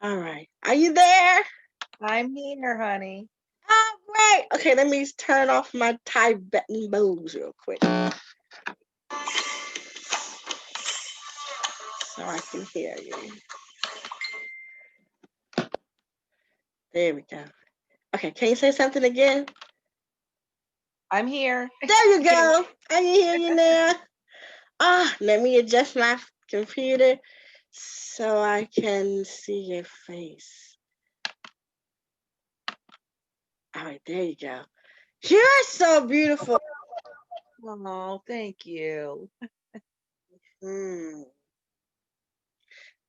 All right. Are you there? I'm here, honey. All right. Okay, let me turn off my Tibetan bowls real quick so I can hear you. There we go. Okay, can you say something again? I'm here. There you Can go. I can hear you now. Let me adjust my computer so I can see your face. All right, there you go. You're so beautiful. Oh, thank you. Hmm.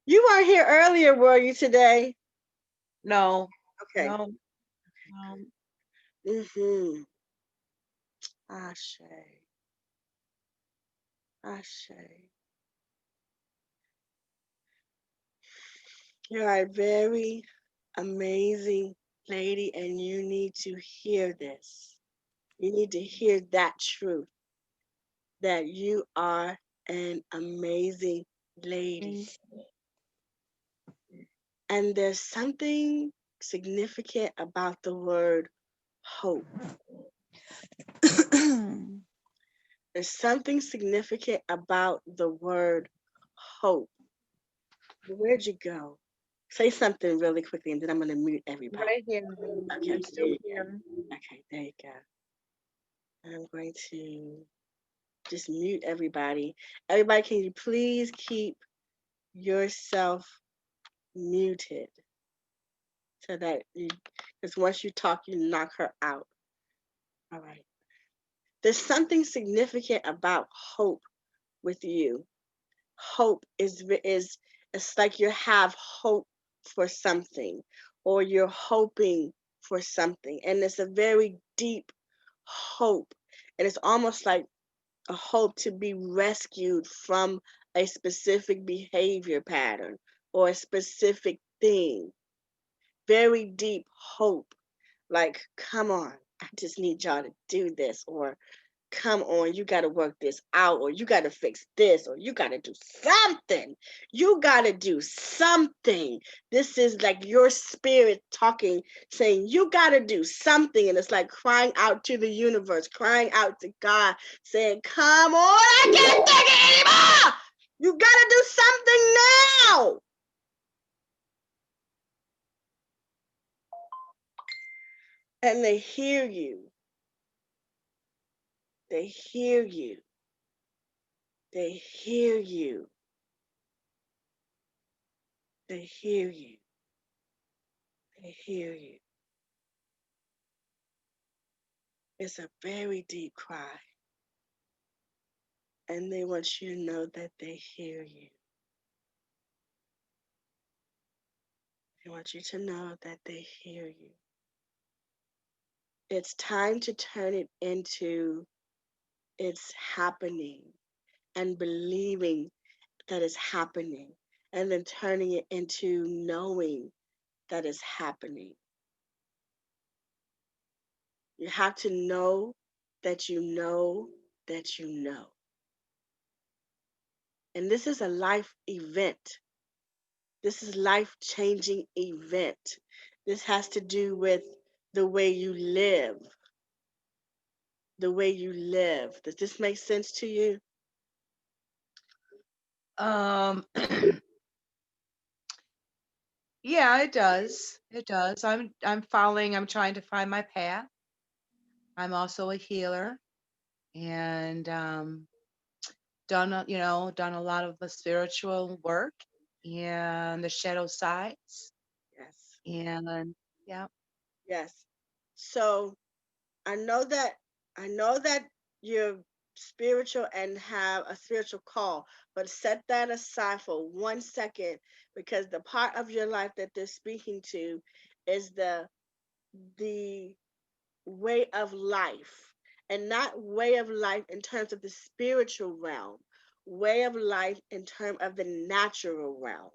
You weren't here earlier, were you, today? No, Okay. no, no. Mm-hmm. Ashe. Ashe. You are a very amazing lady, and you need to hear this. You need to hear that truth that you are an amazing lady. Thank And there's something significant about the word hope. you. There's something significant about the word hope. Where'd you go? Say something really quickly, and then I'm going to mute everybody. Right here, honey. Okay, I'm there still you here. go. Okay, there you go. I'm going to just mute everybody. Everybody, can you please keep yourself muted so that you, because once you talk, you knock her out. All right. There's something significant about hope with you. Hope is it's like you have hope for something, or you're hoping for something, and it's a very deep hope, and it's almost like a hope to be rescued from a specific behavior pattern or a specific thing. Very deep hope. Like, come on, I just need y'all to do this, or come on, you got to work this out, or you got to fix this, or you got to do something. You got to do something. This is like your spirit talking, saying, you got to do something. And it's like crying out to the universe, crying out to God, saying, come on, I can't take it anymore. You got to do something now. And they hear you. They hear you. They hear you. They hear you. They hear you. It's a very deep cry, and they want you to know that they hear you. They want you to know that they hear you. It's time to turn it into it's happening and believing that it's happening, and then turning it into knowing that it's happening. You have to know that you know that you know. And this is a life event. This is life changing event. This has to do with the way you live, the way you live. Does this make sense to you? Um, yeah, it does. It does. I'm following, I'm trying to find my path. I'm also a healer and done a lot of the spiritual work and the shadow sides. Yes. And yeah. Yes. So I know that I know that you're spiritual and have a spiritual call, but set that aside for 1 second, because the part of your life that they're speaking to is the way of life, and not way of life in terms of the spiritual realm, way of life in terms of the natural realm,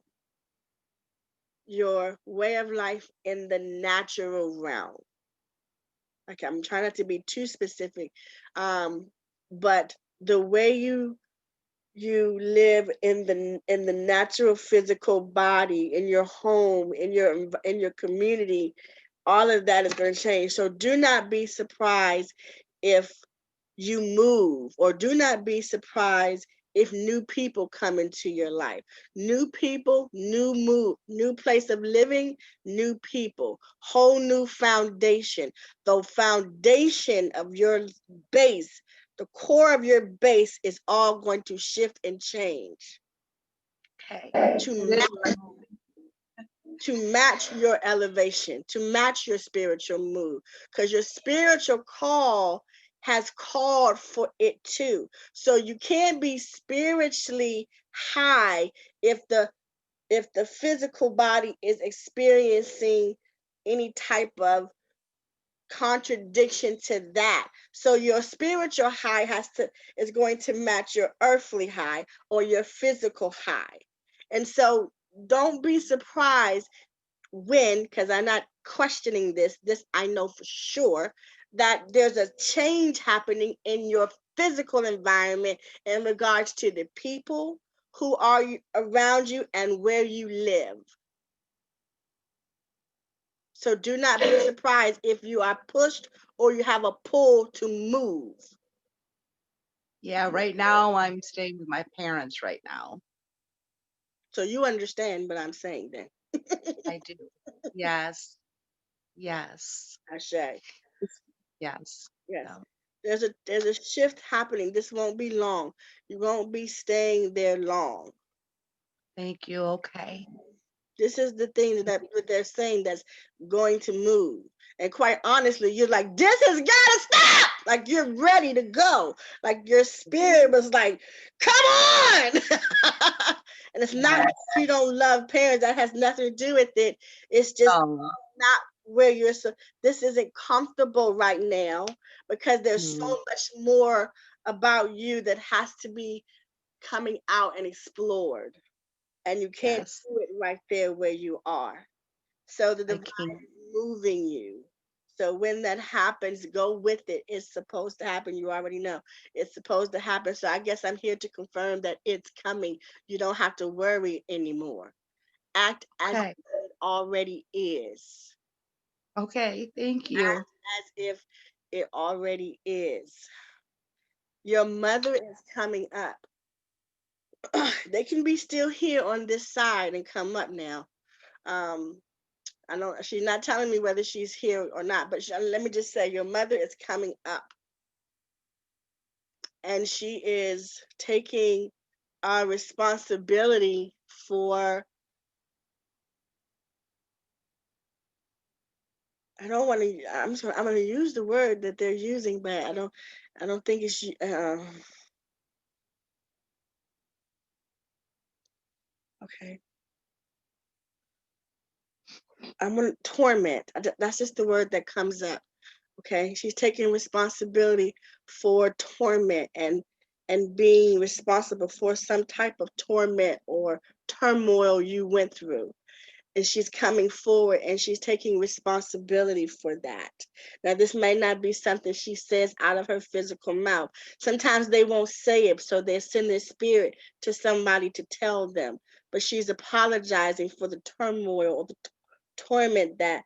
your way of life in the natural realm. Okay, I'm trying not to be too specific, but the way you you live in the natural physical body, in your home, in your community, all of that is going to change. So do not be surprised if you move, or do not be surprised if new people come into your life. New people, new move, new place of living, new people, whole new foundation. The foundation of your base, the core of your base is all going to shift and change Okay. to It is match, to match your elevation, to match your spiritual move, because your spiritual call has called for it too. So you can't be spiritually high if the physical body is experiencing any type of contradiction to that. So your spiritual high is going to match your earthly high or your physical high. And so don't be surprised when, because I'm not questioning this I know for sure, that there's a change happening in your physical environment in regards to the people who are around you and where you live. So do not be surprised if you are pushed or you have a pull to move. Yeah, right now I'm staying with my parents right now. So you understand what I'm saying then. I do. Yes. Yes. Ashe. Yes. Yes. Yeah. There's a shift happening. This won't be long. You won't be staying there long. Thank you. Okay. This is the thing that what they're saying that's going to move. And quite honestly, you're like, this has got to stop. Like you're ready to go. Like your spirit was like, come on. And it's not Yes. that you don't love parents. That has nothing to do with it. It's just Oh. not where you're. So this isn't comfortable right now because there's so Mm, much more about you that has to be coming out and explored, and you can't yes. do it right there where you are. So the I divine can't. is moving you. So when that happens, go with it. It's supposed to happen. You already know it's supposed to happen. So I guess I'm here to confirm that it's coming. You don't have to worry anymore. Act as if Okay. it already is. Okay. Thank Act you. as if it already is. Your mother is coming up. They can be still here on this side and come up now. Um, I don't. She's not telling me whether she's here or not, but let me just say, your mother is coming up, and she is taking responsibility for. I don't want to. I'm sorry. I'm going to use the word that they're using, but I don't. I don't think it's. Okay. I'm going to torment. That's just the word that comes up. Okay, she's taking responsibility for torment and being responsible for some type of torment or turmoil you went through, and she's coming forward and she's taking responsibility for that. Now this may not be something she says out of her physical mouth. Sometimes they won't say it, so they send their spirit to somebody to tell them, but she's apologizing for the turmoil or the torment that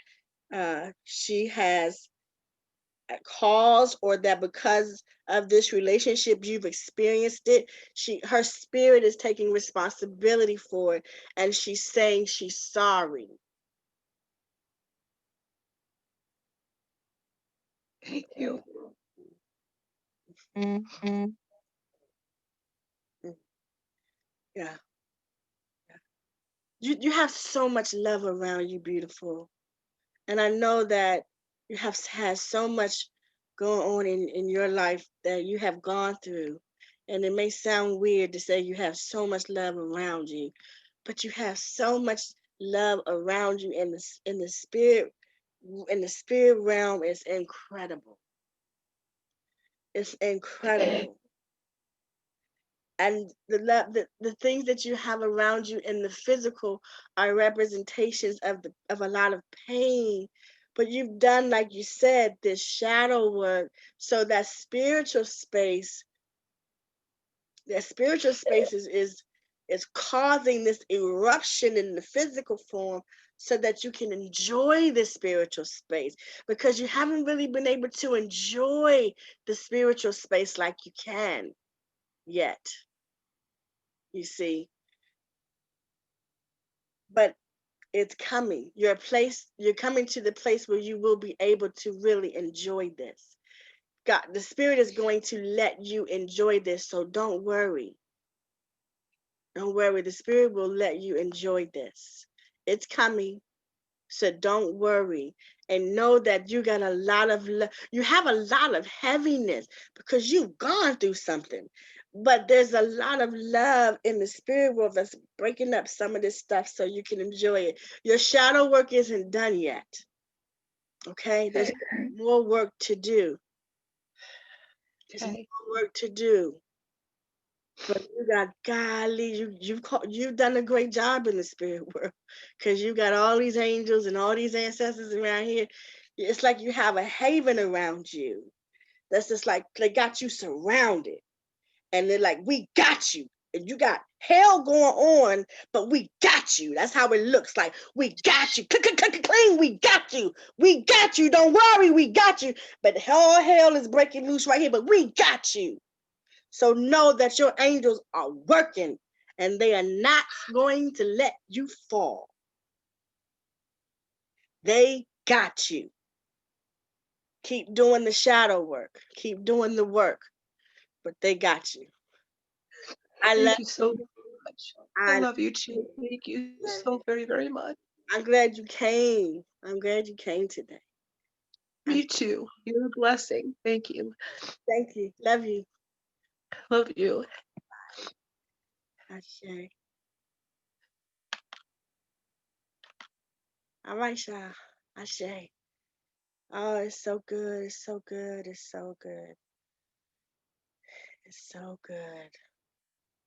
she has cause, or that because of this relationship you've experienced it. Her spirit is taking responsibility for it, and she's saying she's sorry. Thank you. Mm-hmm. Yeah, you have so much love around you, beautiful, and I know that you have had so much going on in your life that you have gone through, and it may sound weird to say you have so much love around you, but you have so much love around you in the spirit realm is incredible. It's incredible. And the love, the things that you have around you in the physical are representations of a lot of pain. But you've done, like you said, this shadow work, so that spiritual space That spiritual space is causing this eruption in the physical form so that you can enjoy the spiritual space, because you haven't really been able to enjoy the spiritual space like you can yet, you see. But it's coming. You're coming to the place where you will be able to really enjoy this. God, the Spirit is going to let you enjoy this, so don't worry. Don't worry. The Spirit will let you enjoy this. It's coming, so don't worry. And know that you got a lot of you have a lot of heaviness because you've gone through something. But there's a lot of love in the spirit world that's breaking up some of this stuff so you can enjoy it. Your shadow work isn't done yet. Okay? There's more work to do. There's more work to do. But you got, golly, you've done a great job in the spirit world, because you got all these angels and all these ancestors around here. It's like you have a haven around you. That's just like they got you surrounded, and they're like, we got you. And you got hell going on, but we got you. That's how it looks like. We got you. Clean, we got you. We got you. Don't worry, we got you. But hell is breaking loose right here, but we got you. So know that your angels are working and they are not going to let you fall. They got you. Keep doing the shadow work. Keep doing the work, but they got you. Thank you so much. I I love you too. Thank you so very, very much. I'm glad you came. I'm glad you came today. Me too. You're a blessing. Thank you. Thank you. Love you. Love you. Ashe. All right, y'all. Ashe. Oh, it's so good. It's so good. It's so good. It's so good.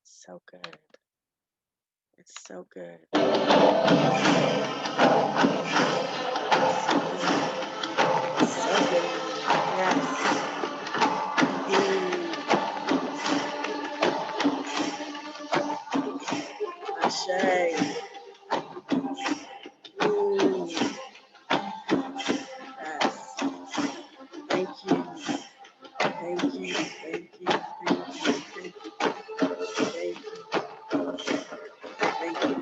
So good. It's so good. It's so good. Yes. Ashe. Yes. Thank you. Thank you. Thank you. Thank you. Thank you. Thank you. Thank you.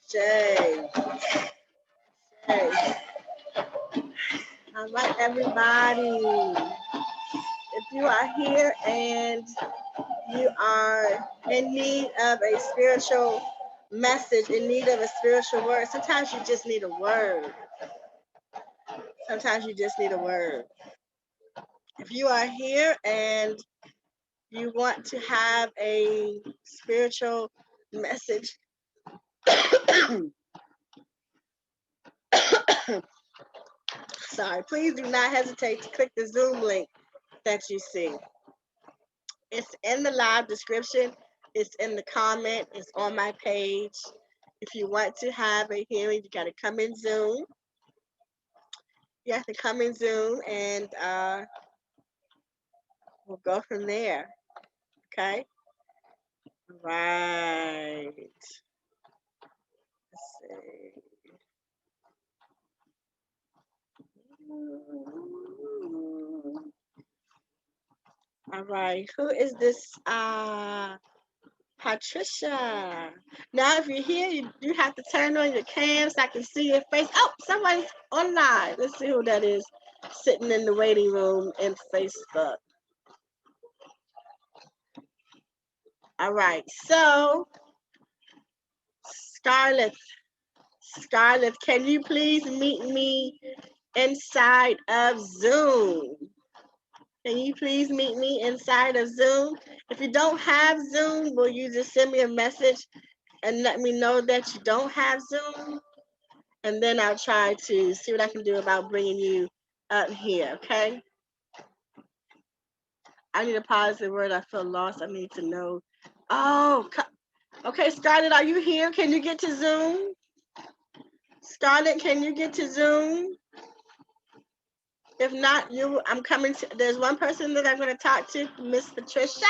Ashe. Ashe. All right, everybody. If you are here and you are in need of a spiritual message, in need of a spiritual word, sometimes you just need a word. Sometimes you just need a word. If you are here and you want to have a spiritual message, sorry, please do not hesitate to click the Zoom link that you see. It's in the live description. It's in the comment. It's on my page. If you want to have a hearing, you got to come in Zoom. You have to come in Zoom, and we'll go from there. Okay? Right. Let's see. All right. Who is this? Patricia. Now, if you're here, you have to turn on your cam so I can see your face. Oh, somebody's online. Let's see who that is sitting in the waiting room in Facebook. All right. So, Scarlett, can you please meet me inside of Zoom? Can you please meet me inside of Zoom? If you don't have Zoom, will you just send me a message and let me know that you don't have Zoom? And then I'll try to see what I can do about bringing you up here, okay? I need a positive word. I feel lost. I need to know. Oh, okay, Scarlett, are you here? Can you get to Zoom? Scarlett, can you get to Zoom? If not, I'm coming to, there's one person that I'm going to talk to, Miss Patricia,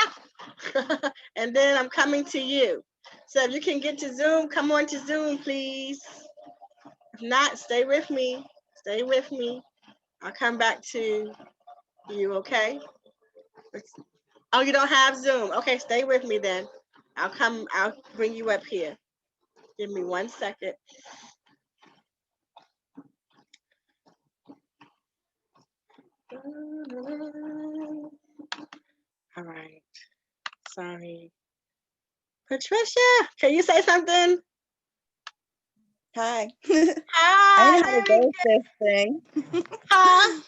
and then I'm coming to you. So if you can get to Zoom, come on to Zoom, please. If not, stay with me. Stay with me. I'll come back to you, okay? Oh, you don't have Zoom. Okay, stay with me then. I'll bring you up here. Give me 1 second. All right. Sorry. Patricia, can you say something? Hi. Hi. I didn't know how to work this thing. Huh?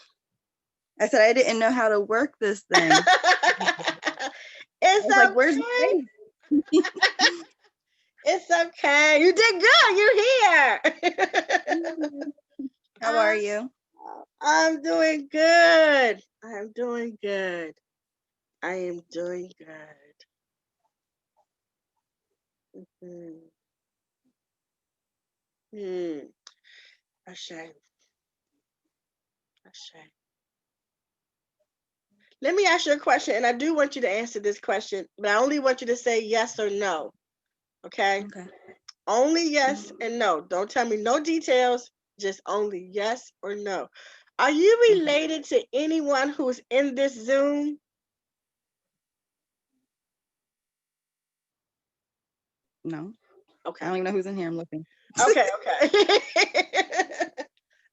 I said I didn't know how to work this thing. I It's was like, where's the okay. face? It's okay. You did good. You're here. How are you? I'm doing good. I'm doing good. I am doing good. Hmm. Ashay. Ashay. Let me ask you a question, and I do want you to answer this question, but I only want you to say yes or no. Okay? Okay. Only yes and no. Don't tell me no details, just only yes or no. Are you related to anyone who's in this Zoom? No. I Okay. don't even know who's in here. I'm looking. Okay, okay.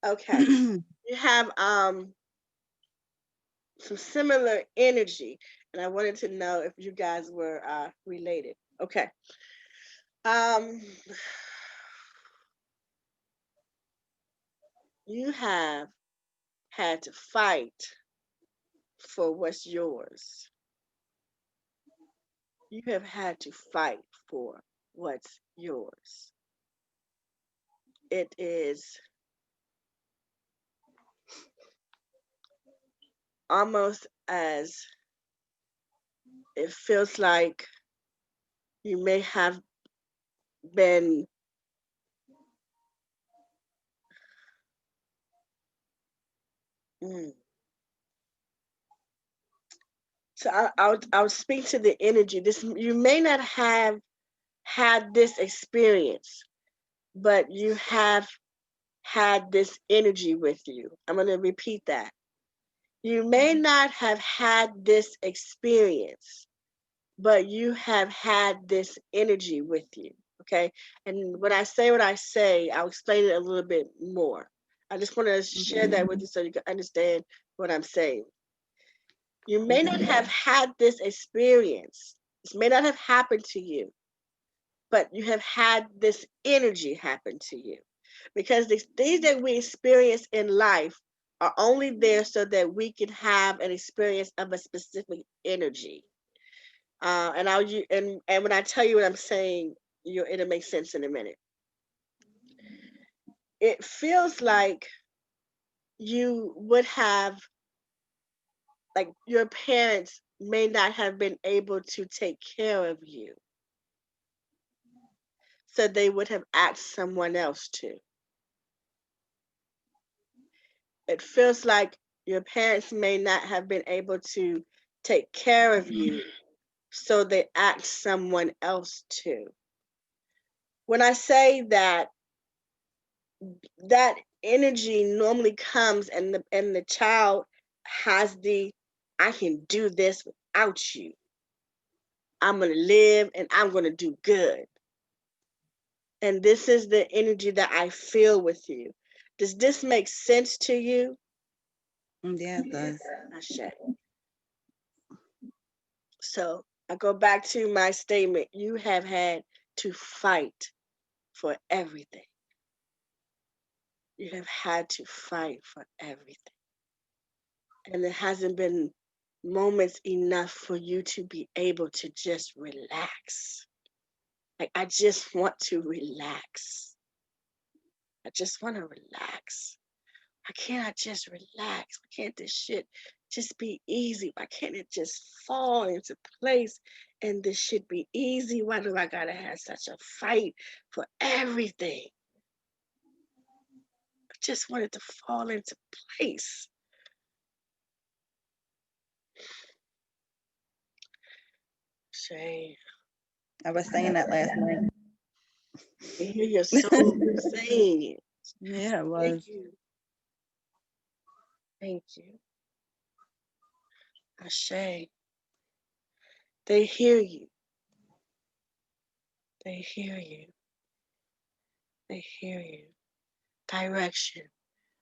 Okay. You have some similar energy, and I wanted to know if you guys were related. Okay. Um you have had to fight for what's yours. You have had to fight for what's yours. It is almost as it feels like you may have been mm. So I'll speak to the energy. This you may not have had this experience, but you have had this energy with you. I'm going to repeat that. You may not have had this experience, but you have had this energy with you. Okay. And when I say what I say, I'll explain it a little bit more. I just want to share that with you so you can understand what I'm saying. You may not have had this experience. This may not have happened to you, but you have had this energy happen to you. Because the things that we experience in life are only there so that we can have an experience of a specific energy. And when I tell you what I'm saying, it'll make sense in a minute. It feels like you would have, like your parents may not have been able to take care of you, so they would have asked someone else to. It feels like your parents may not have been able to take care of you, so they asked someone else to. When I say that, that energy normally comes and the child has the I can do this without you. I'm going to live and I'm going to do good. And this is the energy that I feel with you. Does this make sense to you? Yeah, it does. Ashe. So I go back to my statement. You have had to fight for everything. You have had to fight for everything. And it hasn't been moments enough for you to be able to just relax. Like, I just want to relax. I just want to relax. Why can't I just relax? Why can't this shit just be easy? Why can't it just fall into place and this shit be easy? Why do I gotta have such a fight for everything? just want it to fall into place. Shay, I was saying that last night. I hear your soul saying it. Yeah, it was. Thank you. Thank you. Ashay, they hear you. They hear you. They hear you. Direction.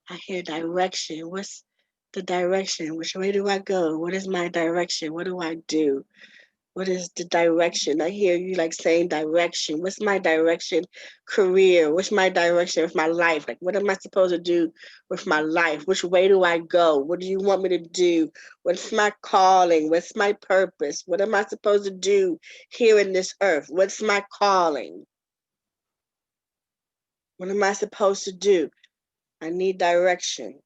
I hear direction. What's the direction? Which way do I go? What is my direction? What do I do? What is the direction? I hear you like saying direction. What's my direction? Career. What's my direction with my life? Like, what am I supposed to do with my life? Which way do I go? What do you want me to do? What's my calling? What's my purpose? What am I supposed to do here in this earth? What's my calling? What am I supposed to do? I need direction.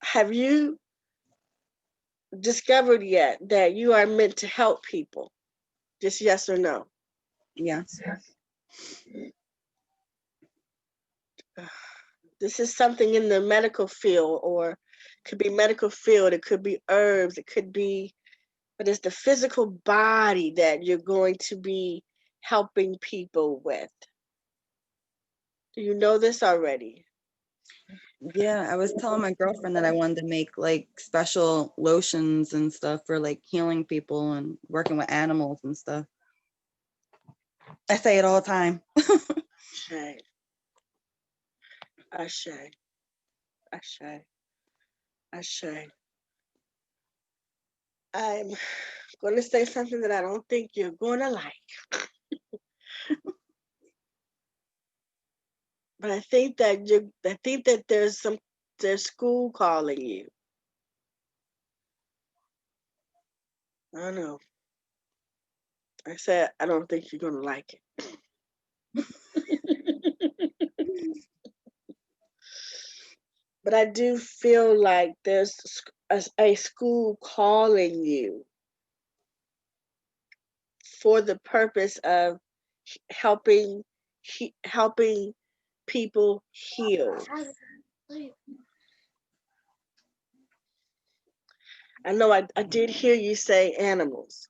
Have you discovered yet that you are meant to help people? Just yes or no? Yes. This is something in the medical field, or could be medical field, it could be herbs, it could be, but it's the physical body that you're going to be helping people with. Do you know this already? Yeah, I was telling my girlfriend that I wanted to make like special lotions and stuff for like healing people and working with animals and stuff. I say it all the time. Ashay. Ashay. Ashay. Ashay. I'm going to say something that I don't think you're going to like. But I think that there's school calling you. I don't know. I said I don't think you're gonna like it. But I do feel like there's a school calling you for the purpose of helping helping people heal. I know I did hear you say animals,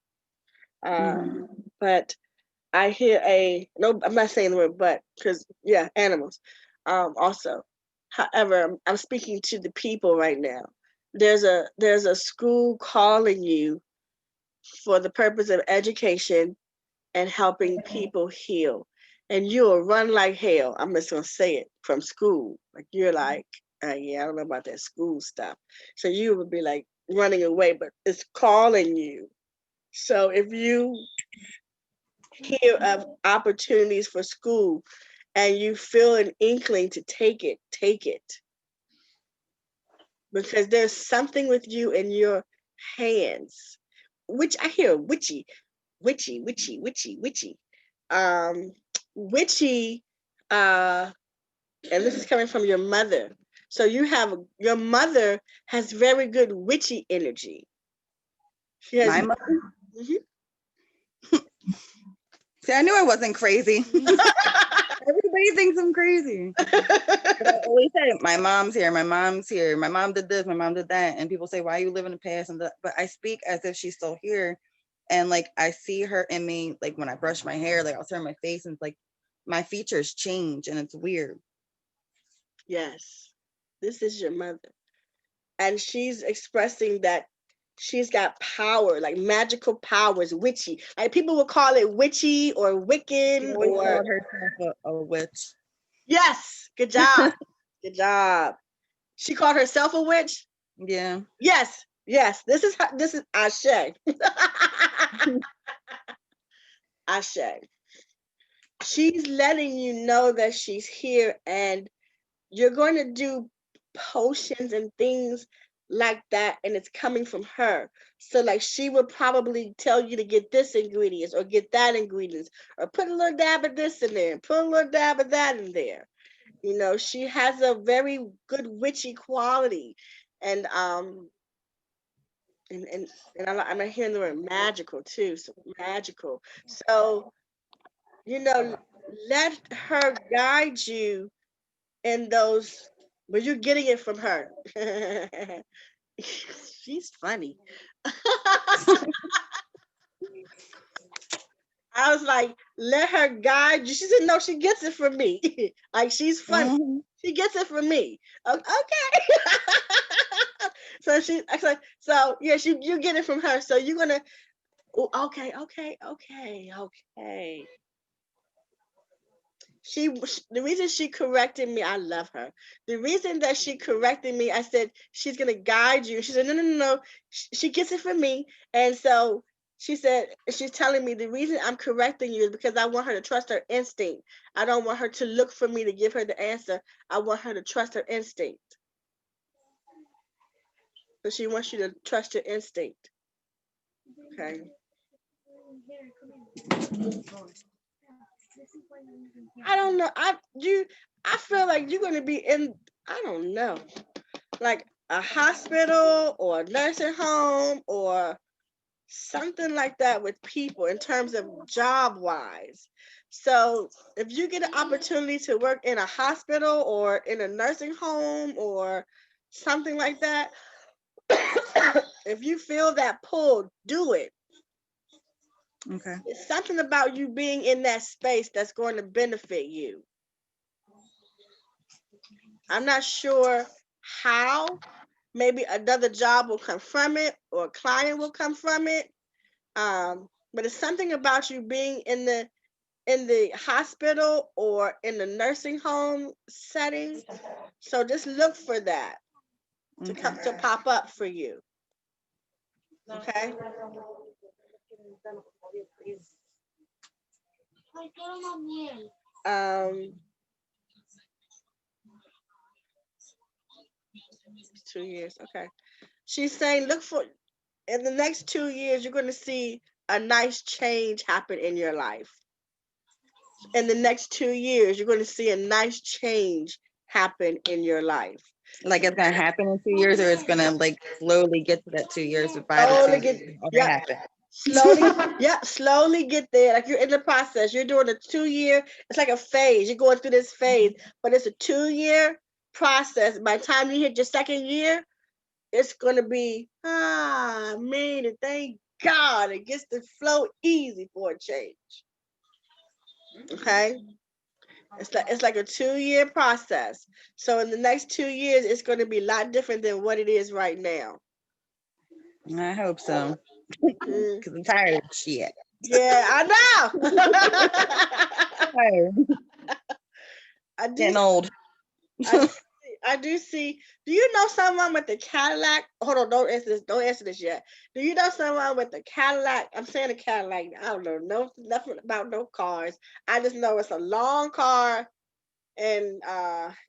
Mhm. but I hear no. I'm not saying the word but because yeah, animals. Also, however, I'm speaking to the people right now. There's a school calling you for the purpose of education and helping people heal. And you'll run like hell. I'm just gonna say it from school. Like you're like, yeah, I don't know about that school stuff. So you would be like running away, but it's calling you. So if you hear of opportunities for school and you feel an inkling to take it, take it. Because there's something with you in your hands, which I hear witchy, witchy, witchy, witchy, witchy. Witchy, and this is coming from your mother. So your mother has very good witchy energy. She has. My mother. Mhm. See, I knew I wasn't crazy. Everybody thinks I'm crazy. But I always say, my mom's here, my mom's here, my mom did this, my mom did that. And people say, why you live in the past? But I speak as if she's still here. And like, I see her in me, like when I brush my hair, like I'll turn my face and it's like my features change and it's weird. Yes, this is your mother. And she's expressing that she's got power, like magical powers, witchy. Like people would call it witchy or She Wiccan always or called herself a witch. yes, good job. Good job. She called herself a witch? Yeah. Yes, yes. This is Ashe. Ashe. She's letting you know that she's here and you're going to do potions and things like that and it's coming from her. So like she would probably tell you to get this ingredients or get that ingredients or put a little dab of this in there, put a little dab of that in there. You know, she has a very good witchy quality. And and I'm hearing the word magical too. So magical. So, you know, let her guide you in those, but you're getting it from her. She's funny. I was like, let her guide you. She said, no, she gets it from me. Like, she's funny. Mhm. She gets it from me. Okay. So so yeah, you get it from her. So you're gonna, oh, okay. The reason she corrected me, I love her. The reason that she corrected me, I said she's gonna guide you. She said, no. She gets it from me, and so she said she's telling me the reason I'm correcting you is because I want her to trust her instinct. I don't want her to look for me to give her the answer. I want her to trust her instinct. So she wants you to trust your instinct. Okay. I don't know. I feel like you're gonna be in, I don't know, like a hospital or a nursing home or something like that with people in terms of job wise. So if you get an opportunity to work in a hospital or in a nursing home or something like that, if you feel that pull, do it. Okay. It's something about you being in that space that's going to benefit you. I'm not sure how. Maybe another job will come from it or a client will come from it. But it's something about you being in the hospital or in the nursing home setting. So just look for that to come to pop up for you. Okay. Um, 2 years. Okay. She's saying look for, in the next 2 years, you're going to see a nice change happen in your life. In the next 2 years, you're going to see a nice change happen in your life. Like it's gonna happen in 2 years, or it's gonna like slowly get to that 2 years by the Slowly 2 years. get, Okay, yep, happen. slowly, yep, slowly get there. Like you're in the process. You're doing a 2 year. It's like a phase. You're going through this phase, but it's a 2 year process. By the time you hit your second year, it's gonna be man, and thank God it gets to flow easy for a change. Okay. It's like a 2 year process. So in the next 2 years, it's going to be a lot different than what it is right now. I hope so, Mm, because I'm tired of shit. yeah, I know. Tired. I do. Getting old. I do. I do see. Do you know someone with the Cadillac? Hold on, don't answer this. Don't answer this yet. Do you know someone with the Cadillac? I'm saying a Cadillac. I don't know nothing about no cars. I just know it's a long car and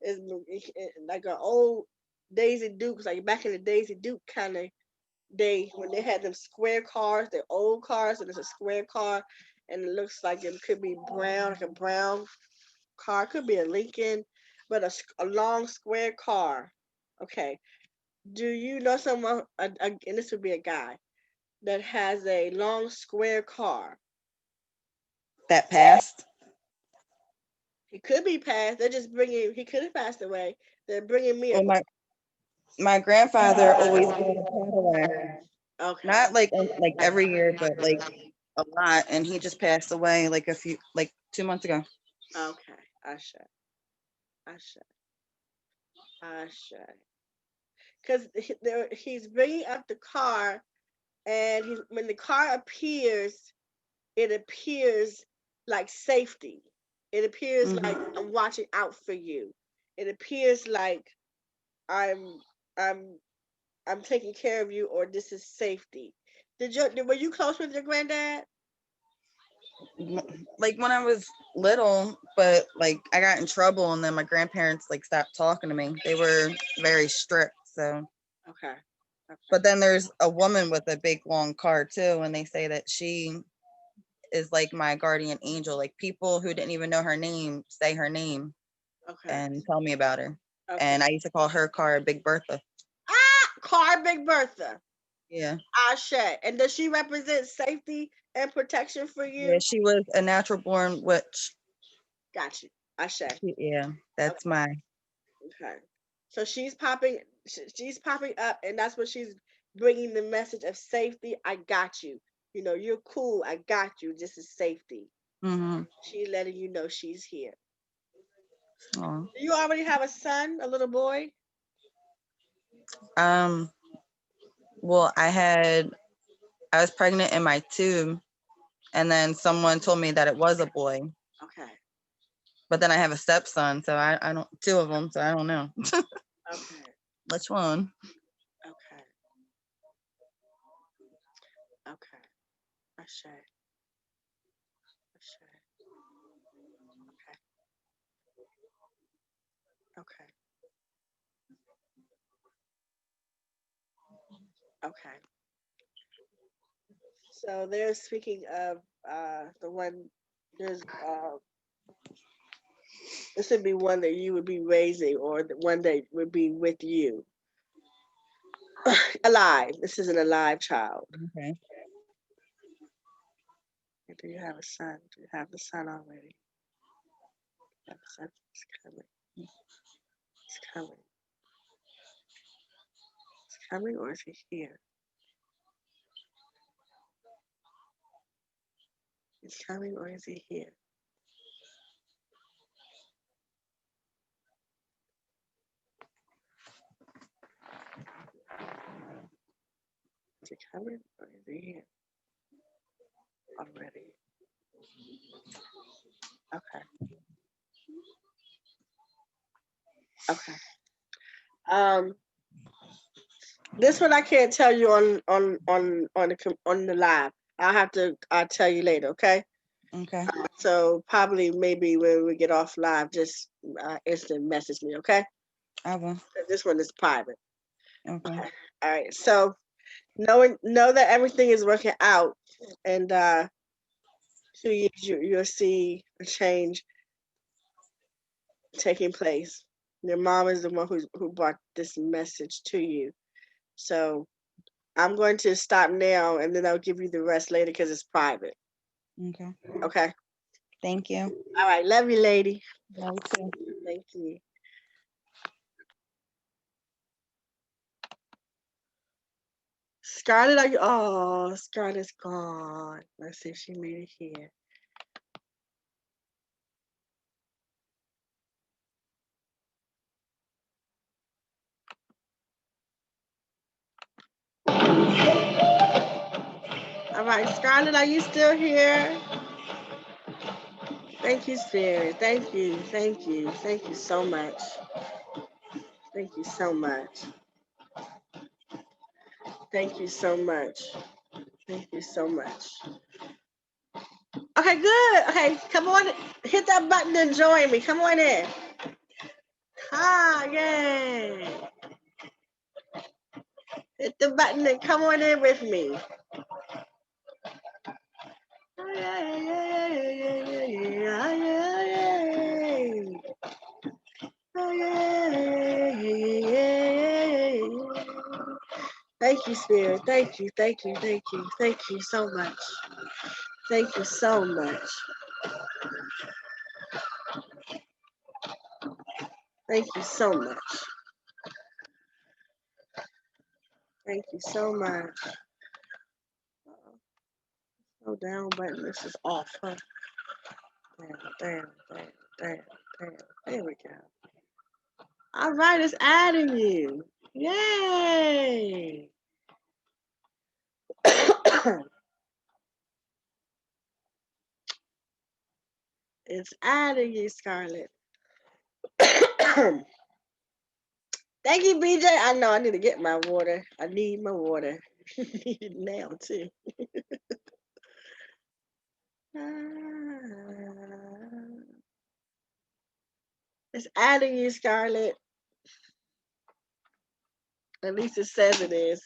it's like an old Daisy Dukes, like back in the Daisy Duke kind of day when they had them square cars, they're old cars, and it's a square car, and it looks like it could be brown, like a brown car, could be a Lincoln, but a long square car. Okay. Do you know someone, and this would be a guy, that has a long square car? That passed. He could be passed. They're just bringing, he could have passed away. They're bringing me a, Well, my grandfather always had a Cadillac. okay. Not like every year, but like a lot. And he just passed away like 2 months ago. Okay. I should. I should. I should. Because he's bringing up the car, and when the car appears, it appears like safety. It appears like Mhm. I'm watching out for you. It appears like I'm I'm I'm taking care of you, or this is safety. Were you close with your granddad? Like when I was little, but like I got in trouble, and then my grandparents like stopped talking to me. They were very strict. So, Okay. Okay. but then there's a woman with a big long car too, and they say that she is like my guardian angel. Like people who didn't even know her name say her name Okay. and tell me about her. Okay. And I used to call her car Big Bertha. Car Big Bertha. Yeah. Ashe. And does she represent safety and protection for Yeah, you? she was a natural born witch. Got you. Ashe. Yeah, that's my. Okay. So she's popping up, and that's what she's bringing the message of safety. I got you. You know, you're cool. I got you. This is safety. Mm-hmm. She's letting you know she's here. Oh. Do you already have a son, a little boy? Um. Well, I was pregnant in my tube, and then someone told me that it was a boy. Okay. But then I have a stepson, so I don't, two of them, so I don't know Okay. which one. Okay. Okay. Ashe. Ashe. Okay. Okay. Okay. So they're speaking of the one. There's this would be one that you would be raising, or the one that would be with you. Alive. This is an alive child. Okay. Do you have a son? Do you have the son already? Have a son? It's coming. It's coming. It's coming, or is he here? It's coming, or is he here? Is he coming, or is he here already? Okay. Okay. Um, this one I can't tell you on the live. I'll tell you later. Okay. Okay. So probably maybe when we get off live, just instant message me. Okay. I will. This one is private. Okay. Okay. All right. So know that everything is working out, and 2 years you'll see a change taking place. Your mom is the one who brought this message to you. So I'm going to stop now, and then I'll give you the rest later because it's private. Okay. Okay. Thank you. All right. Love you, lady. Love you too. Thank you. Scarlett, are you? Oh, Scarlett's gone. Let's see if she made it here. All right, Scarlett, are you still here? Thank you, Spirit. Thank you. Thank you. Thank you so much. Thank you so much. Thank you so much. Thank you so much. Okay, good. Okay, come on. Hit that button and join me. Come on in. Ah, yay. Hit the button and come on in with me. Oh, yeah, yeah, yeah, yeah, yeah, yeah, yeah, yeah. Oh, yeah, yeah, yeah, yeah, yeah. Thank you, Spirit. Thank you, thank you, thank you, thank you so much. Thank you so much. Thank you so much. Thank you so much. Slow down button. This is off, huh? Damn, damn, damn, damn, damn. There we go. All right, it's adding you. Yay! It's adding you, Scarlett. Thank you, BJ. I know I need to get my water. I need my water. Need it now, too. It's adding you, Scarlett. At least it says it is.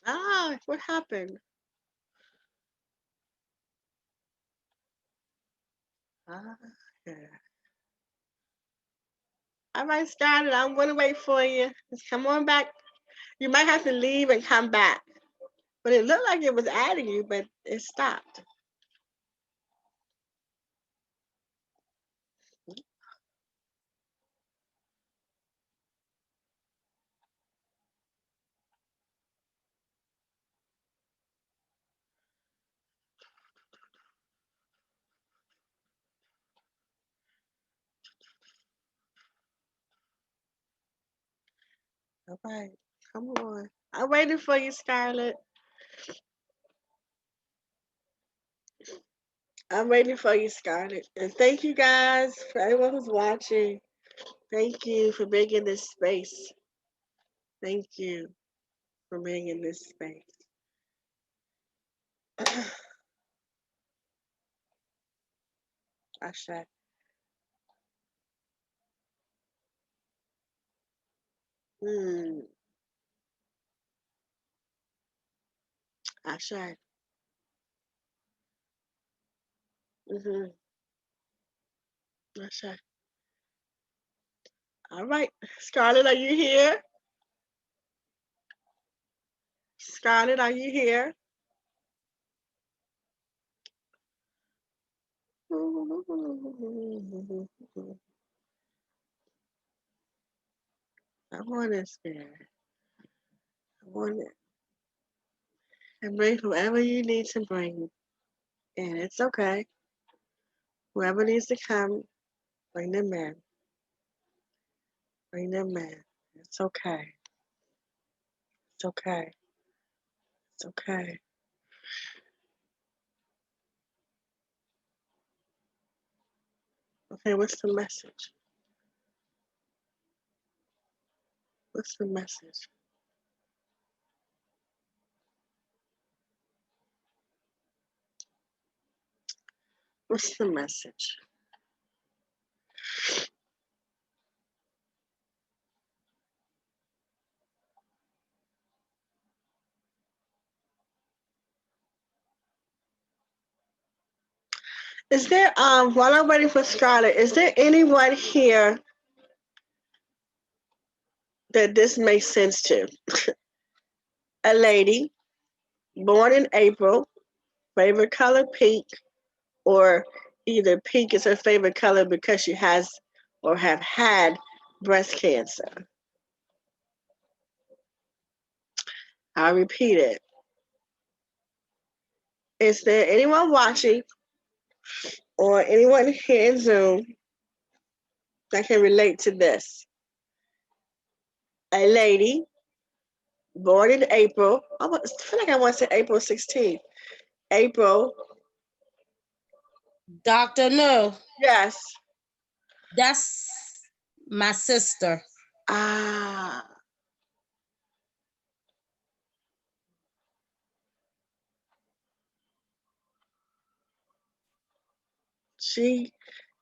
Ah, what happened? Yeah. All right, Scarlett, I'm going to wait for you. Just come on back. You might have to leave and come back. But it looked like it was adding you, but it stopped. All right, come on. I'm waiting for you, Scarlett. I'm waiting for you, Scarlett. And thank you guys for everyone who's watching. Thank you for being in this space. Thank you for being in this space. Asha. Hmm. Asha. Mm-hmm. Asha. All right. Scarlett, are you here? Scarlett, are you here? I want it, Spirit. I want it. And bring whoever you need to bring. And it's okay. Whoever needs to come, bring them in. Bring them in. It's okay. It's okay. It's okay. Okay, what's the message? What's the message? What's the message? Is there while I'm waiting for Scarlett, is there anyone here that this makes sense to? A lady born in April, favorite color pink, or either pink is her favorite color because she has or have had breast cancer. I'll repeat it. Is there anyone watching or anyone here in Zoom that can relate to this? A lady born in April, I feel like I want to say April 16th. April, Dr. No, yes. that's my sister. Ah, she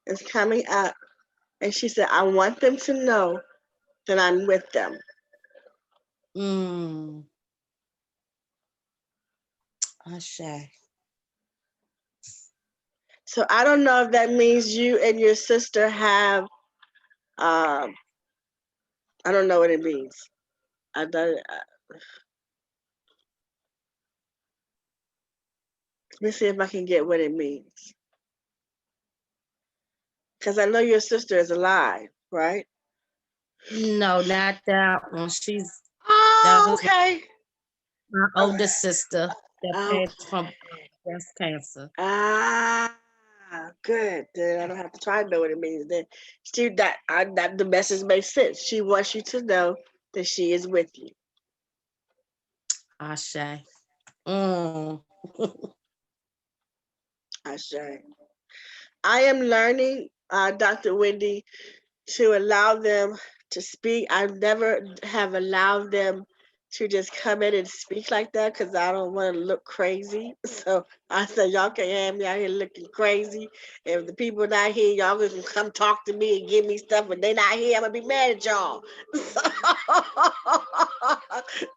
is coming up and she said, I want them to know that I'm with them. Mm. Ashe. So I don't know if that means you and your sister have, I don't know what it means. I don't, let me see if I can get what it means. Because I know your sister is alive, right? No, not that one. That Oh, was okay. my All older right. sister that passed from Okay. breast cancer. Ah, good. Then I don't have to try to know what it means. Then she that the message makes sense. She wants you to know that she is with you. Ashe. Mm. I say. I am learning, Dr. Wendy, to allow them to speak. I never have allowed them to just come in and speak like that because I don't want to look crazy. So I said, y'all can't have me out here looking crazy. If the people not here, y'all can come talk to me and give me stuff, but they not here, I'm gonna be mad at y'all.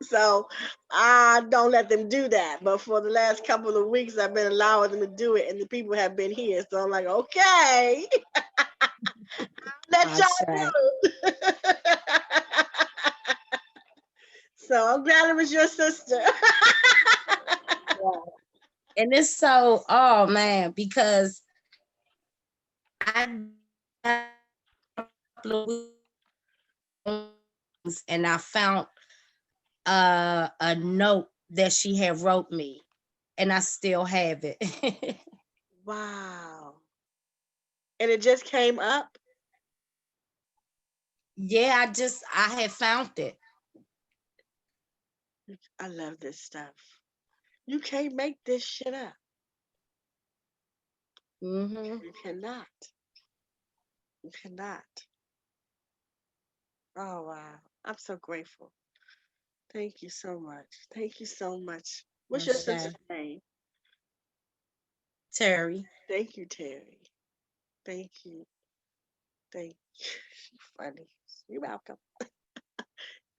So I don't let them do that. But for the last couple of weeks, I've been allowing them to do it, and the people have been here. So I'm like, okay, let I y'all say. do it. So I'm glad it was your sister. And it's so, oh man, because I got a couple of weeks and I found a note that she had wrote me, and I still have it. Wow. And it just came up. Yeah, I had found it. I love this stuff. You can't make this shit up. Hmm. You cannot. You cannot. Oh wow. I'm so grateful. Thank you so much. Thank you so much. What's your sister's name? Terry. Thank you, Terry. Thank you. Thank you. She's funny. You're welcome.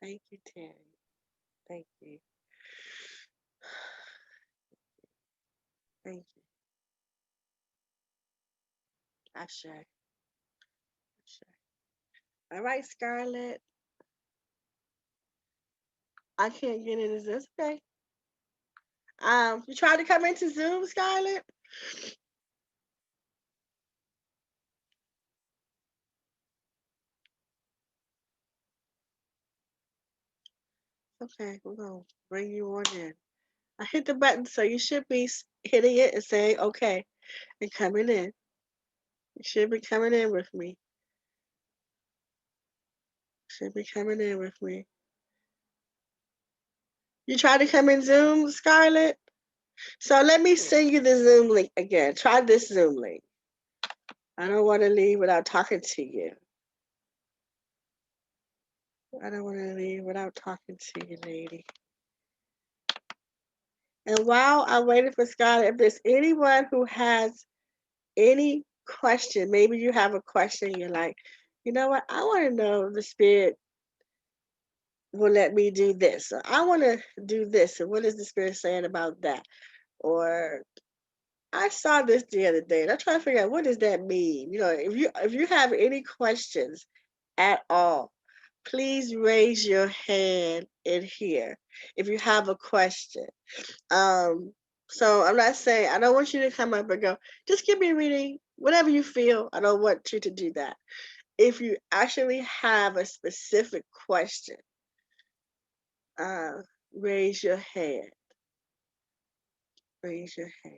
Thank you, Terry. Thank you. Thank you. Ashe. Ashe. All right, Scarlett. I can't get in. Is this okay? You tried to come into Zoom, Scarlett? Okay, we're gonna bring you on in. I hit the button, so you should be hitting it and saying okay and coming in. You should be coming in with me. Should be coming in with me. You tried to come in Zoom, Scarlett? So let me send you the Zoom link again. Try this Zoom link. I don't want to leave without talking to you. I don't want to leave without talking to you, lady. And while I'm waiting for Scarlett, if there's anyone who has any question, maybe you have a question, you're like, you know what? I want to know if the spirit will let me do this. Or I want to do this. And what is the spirit saying about that? Or I saw this the other day and I'm trying to figure out what does that mean? You know, if you have any questions at all, please raise your hand in here if you have a question. So I'm not saying I don't want you to come up and go, just give me a reading, whatever you feel. I don't want you to do that. If you actually have a specific question, uh, raise your hand. Raise your hand.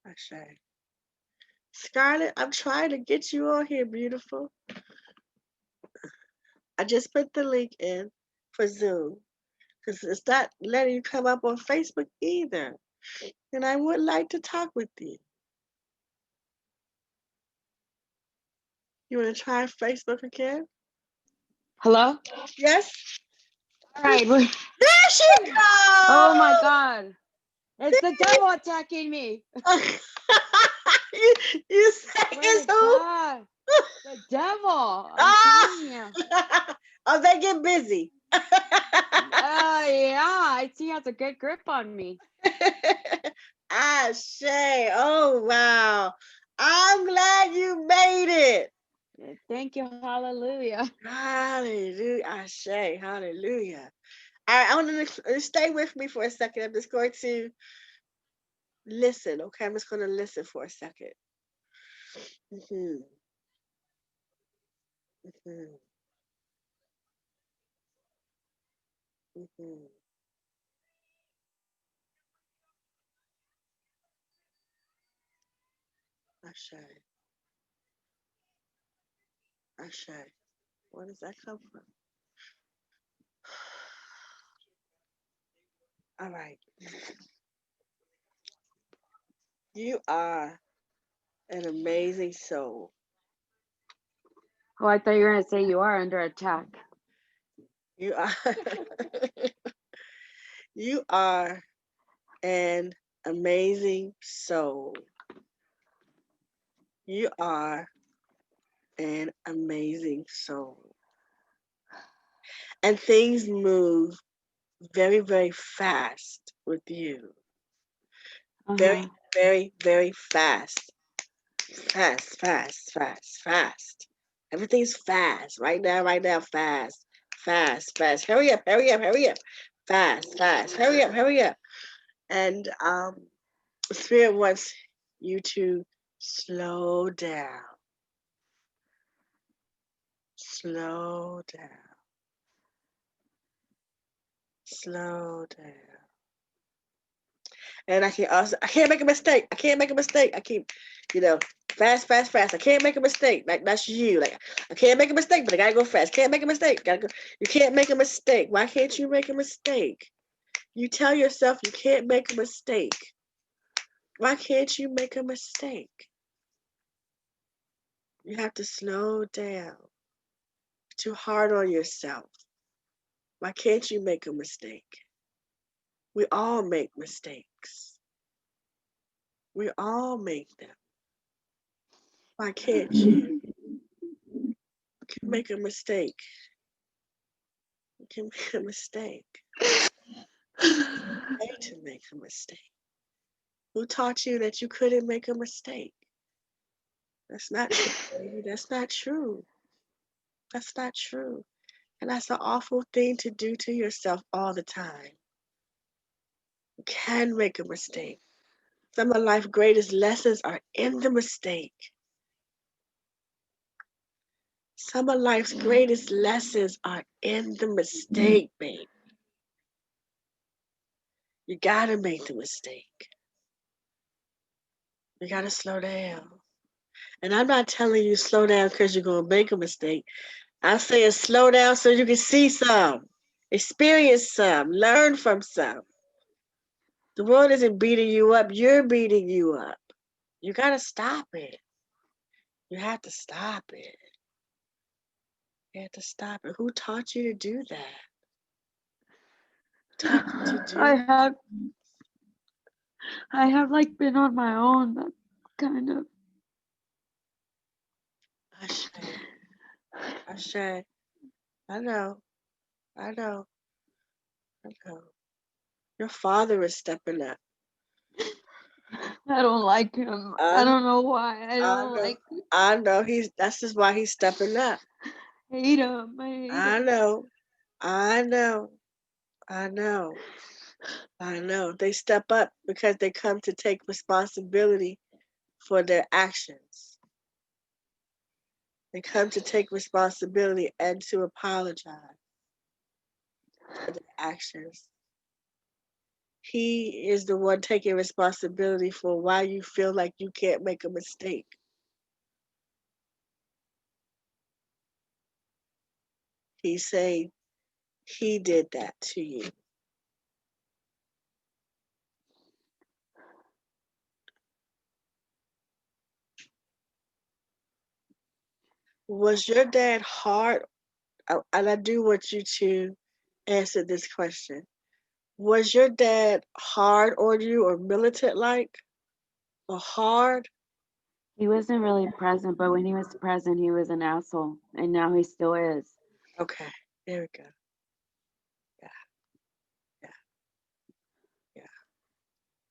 I say, Scarlett, I'm trying to get you on here, beautiful. I just put the link in for Zoom because it's not letting you come up on Facebook either. And I would like to talk with you. You want to try Facebook again? Hello? Yes? All right. There she goes! Oh my God. It's the devil attacking me. you, you say Swear it's to who? God. The devil. I'm Ah! telling you. Oh, they get busy. Yeah, I see he has a good grip on me. Ah, Shay. Oh, wow. I'm glad you made it. Thank you. Hallelujah. Hallelujah. Ah, Shay. Hallelujah. All right, I want to stay with me for a second. I'm just going to listen. Okay, I'm just going to listen for a second. Mm-hmm. Mm-hmm. Mm-hmm. Ashe. Ashe. Where does that come from? All right. You are an amazing soul. Oh, I thought you were going to say you are under attack. You are you are an amazing soul. You are an amazing soul. And things move very, very fast with you. Very, Uh-huh. very, very fast. Fast, fast, fast, fast. Everything's fast. Right now, fast. Fast, fast. Hurry up, hurry up, hurry up. Fast, fast. Hurry up, hurry up. And Spirit wants you to slow down. Slow down. Slow down. And I can't make a mistake. I can't make a mistake. I keep, fast, fast, fast. I can't make a mistake. Like that's you. Like I can't make a mistake, but I gotta go fast. Can't make a mistake. Gotta go. You can't make a mistake. Why can't you make a mistake? You tell yourself you can't make a mistake. Why can't you make a mistake? You have to slow down. Too hard on yourself. Why can't you make a mistake? We all make mistakes. We all make them. Why can't you? You can make a mistake. You can make a mistake. Okay to make a mistake. Who taught you that you couldn't make a mistake? That's not true, baby. That's not true. That's not true. And that's an awful thing to do to yourself all the time. You can make a mistake. Some of life's greatest lessons are in the mistake. Some of life's greatest lessons are in the mistake, babe. You gotta make the mistake. You gotta slow down. And I'm not telling you slow down because you're gonna make a mistake. I'm saying slow down so you can see some, experience some, learn from some. The world isn't beating you up, you're beating you up. You gotta stop it. You have to stop it. You have to stop it. Who taught you to do that? Taught you to do I have like been on my own. That kind of. Ashe. Ashe. I know. I know. I know. Your father is stepping up. I don't like him. I I don't know why. I I don't know. like. I know. That's just why he's stepping up. Hate him. I hate I him. know. I know. I know. I know. They step up because they come to take responsibility for their actions. They come to take responsibility and to apologize for their actions. He is the one taking responsibility for why you feel like you can't make a mistake. He's saying he did that to you. Was your dad hard? And I do want you to answer this question. Was your dad hard on you or militant like? Or hard? He wasn't really present, but when he was present, he was an asshole, and now he still is. Okay, there we go. Yeah, yeah, yeah.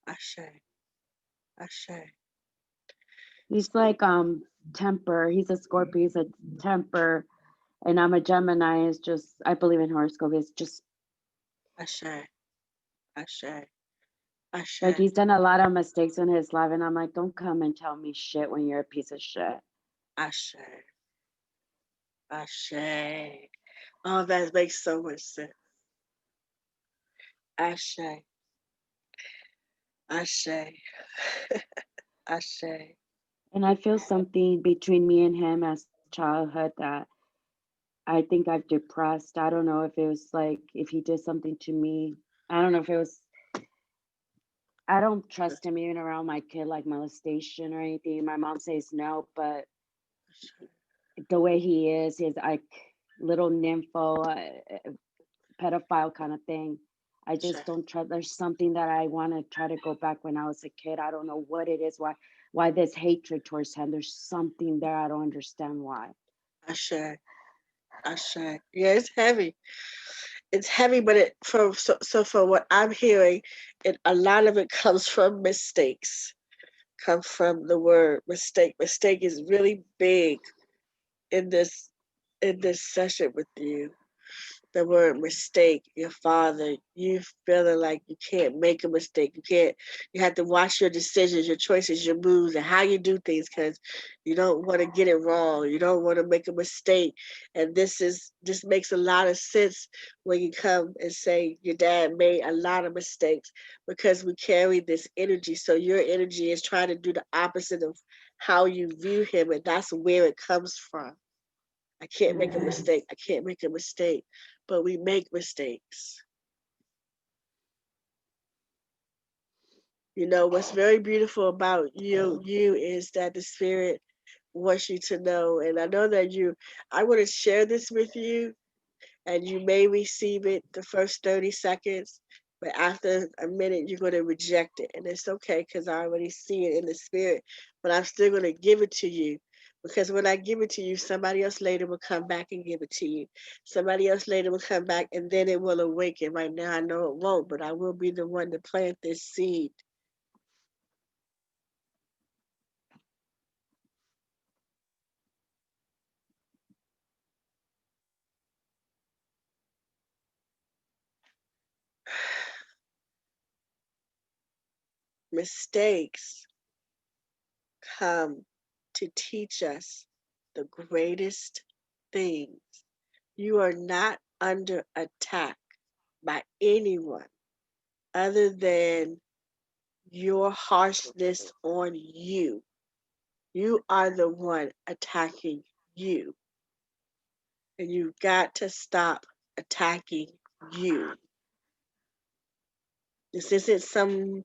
Ashe, Ashe. He's like temper. He's a Scorpio. He's a temper, and I'm a Gemini. Is just I believe in horoscope. It's just Ashe, Ashe, like Ashe, he's done a lot of mistakes in his life, and I'm like, don't come and tell me shit when you're a piece of shit. Ashe, Ashe. Oh, that makes so much sense. Ashe, Ashe, Ashe. And I feel something between me and him as childhood that I think I've depressed. I don't know if it was like if he did something to me. I don't know if it was. I don't trust him even around my kid, like molestation or anything. My mom says no, but the way he is, his like little nympho. pedophile kind of thing. I Sure. just don't trust. There's something that I want to try to go back when I was a kid. I don't know what it is. Why this hatred towards him? There's something there. I don't understand why. Ashe. Ashe. Yeah, it's heavy. It's heavy, but so for what I'm hearing, a lot of it comes from mistakes. Come from the word mistake. Mistake is really big in this session with you. The word mistake, your father, you feeling like you can't make a mistake. You have to watch your decisions, your choices, your moves, and how you do things because you don't want to get it wrong. You don't want to make a mistake. And this makes a lot of sense when you come and say your dad made a lot of mistakes because we carry this energy. So your energy is trying to do the opposite of how you view him, and that's where it comes from. I can't make a mistake. I can't make a mistake. But we make mistakes. You know, what's very beautiful about you is that the spirit wants you to know. And I know that I want to share this with you and you may receive it the first 30 seconds, but after a minute, you're going to reject it. And it's okay because I already see it in the spirit, but I'm still going to give it to you. Because when I give it to you, somebody else later will come back and give it to you. Somebody else later will come back and then it will awaken. Right now, I know it won't, but I will be the one to plant this seed. Mistakes come to teach us the greatest things. You are not under attack by anyone other than your harshness on you. You are the one attacking you. And you've got to stop attacking you. This isn't somebody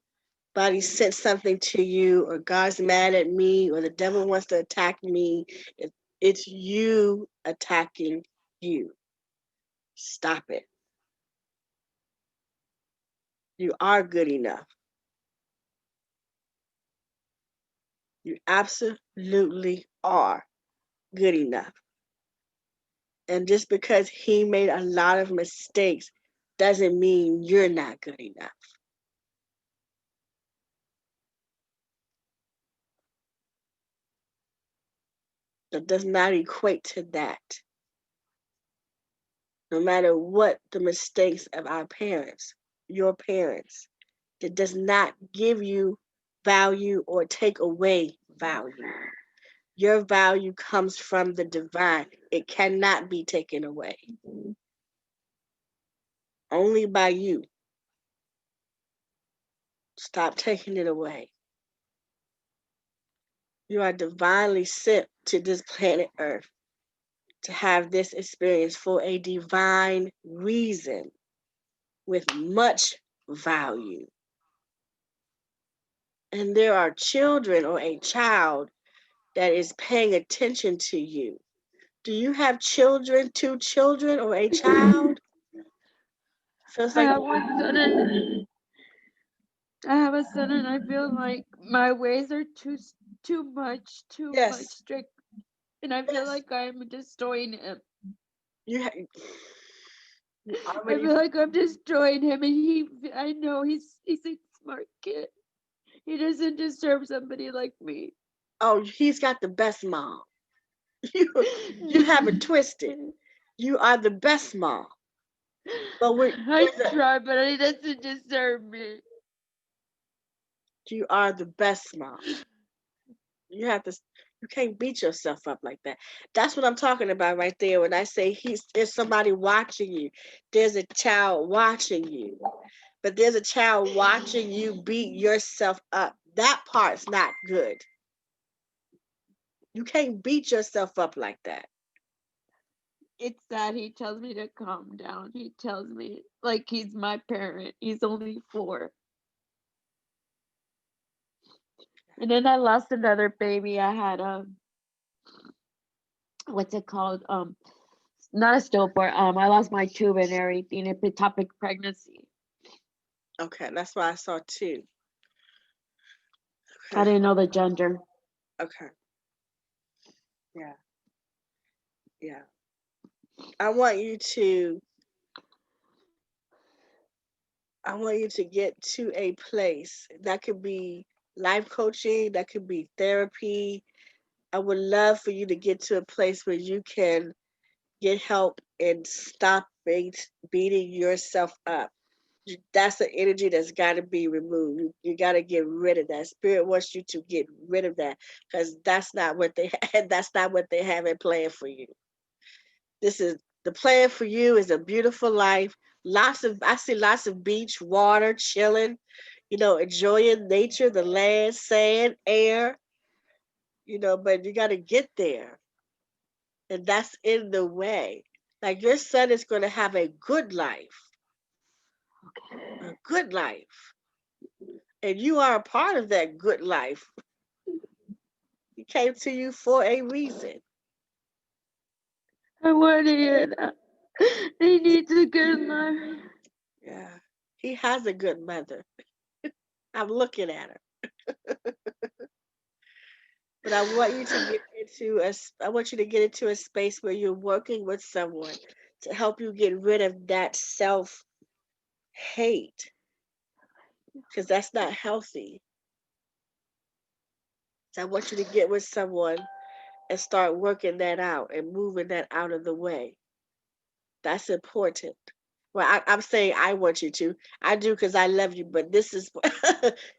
sent something to you, or God's mad at me, or the devil wants to attack me. It's you attacking you. Stop it. You are good enough. You absolutely are good enough. And just because he made a lot of mistakes doesn't mean you're not good enough. That does not equate to that. No matter what the mistakes of our parents, your parents, that does not give you value or take away value. Your value comes from the divine. It cannot be taken away. Only by you. Stop taking it away. You are divinely sent to this planet Earth to have this experience for a divine reason with much value. And there are children or a child that is paying attention to you. Do you have children, 2 children, or a child? Feels I like have one son and I have a son and I feel like my ways are too much yes, strict, and I feel yes. like I'm destroying him. You you I already feel like I'm destroying him, and I know he's a smart kid. He doesn't deserve somebody like me. he's got the best mom. You you have it twisted. You are the best mom. But I try, but he doesn't deserve me. you are the best mom. You have to you can't beat yourself up like that. That's what I'm talking about right there when I say there's somebody watching you. There's a child watching you. But there's a child watching you beat yourself up. That part's not good. You can't beat yourself up like that. It's that he tells me to calm down. He tells me like he's my parent. He's only 4. And then I lost another baby. I had what's it called? not a stillborn. I lost my tube and everything. Ectopic pregnancy. Okay, that's why I saw two. I Okay, didn't know the gender. okay, yeah, yeah. I want you to, I want you to get to a place that could be life coaching, that could be therapy. I would love for you to get to a place where you can get help and stop beating yourself up. That's the energy that's got to be removed. You got to get rid of that. Spirit wants you to get rid of that because that's not what they had. That's not what they have in plan for you. This is the plan for you is a beautiful life. I see lots of beach, water, chilling, enjoying nature, the land, sand, air, but you got to get there. And that's in the way. Like your son is going to have a good life, a good life. And you are a part of that good life. He came to you for a reason. I want to hear that. He needs a good life. Yeah. He has a good mother. I'm looking at her. But I want you to get I want you to get into a space where you're working with someone to help you get rid of that self hate because that's not healthy. So I want you to get with someone and start working that out and moving that out of the way. That's important. Well, I'm saying I want you to. I do because I love you, but this is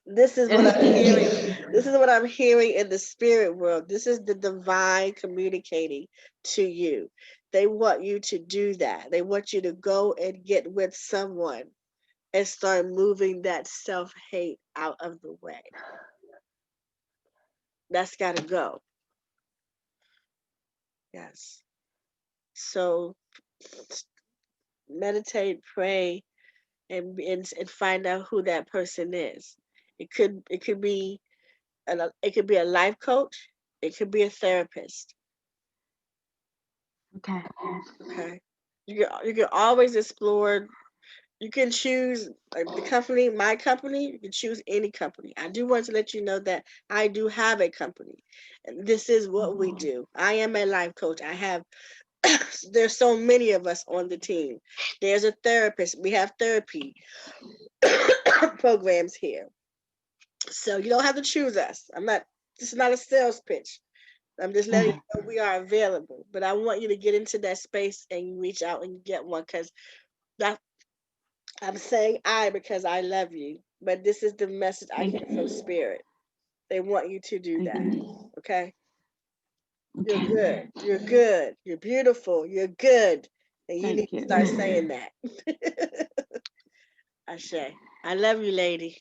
this is what I'm hearing. This is what I'm hearing in the spirit world. This is the divine communicating to you. They want you to do that. They want you to go and get with someone and start moving that self-hate out of the way. That's got to go. Yes. So meditate, pray, and find out who that person is. It could be it could be a life coach. It could be a therapist. Okay. Okay, you can always explore. You can choose the company, my company. You can choose any company. I do want to let you know that I do have a company, and this is what we do. I am a life coach. I have. There's so many of us on the team. There's a therapist. We have therapy programs here. So you don't have to choose us. This is not a sales pitch. I'm just letting you know we are available. But I want you to get into that space and you reach out and get one because that I'm saying I because I love you. But this is the message I Thank hear from you. spirit. They want you to do Thank that. you. Okay? You're Okay. good. You're good. You're beautiful. You're good. And you need Thank to start you. saying that. Ashe. I love you, lady.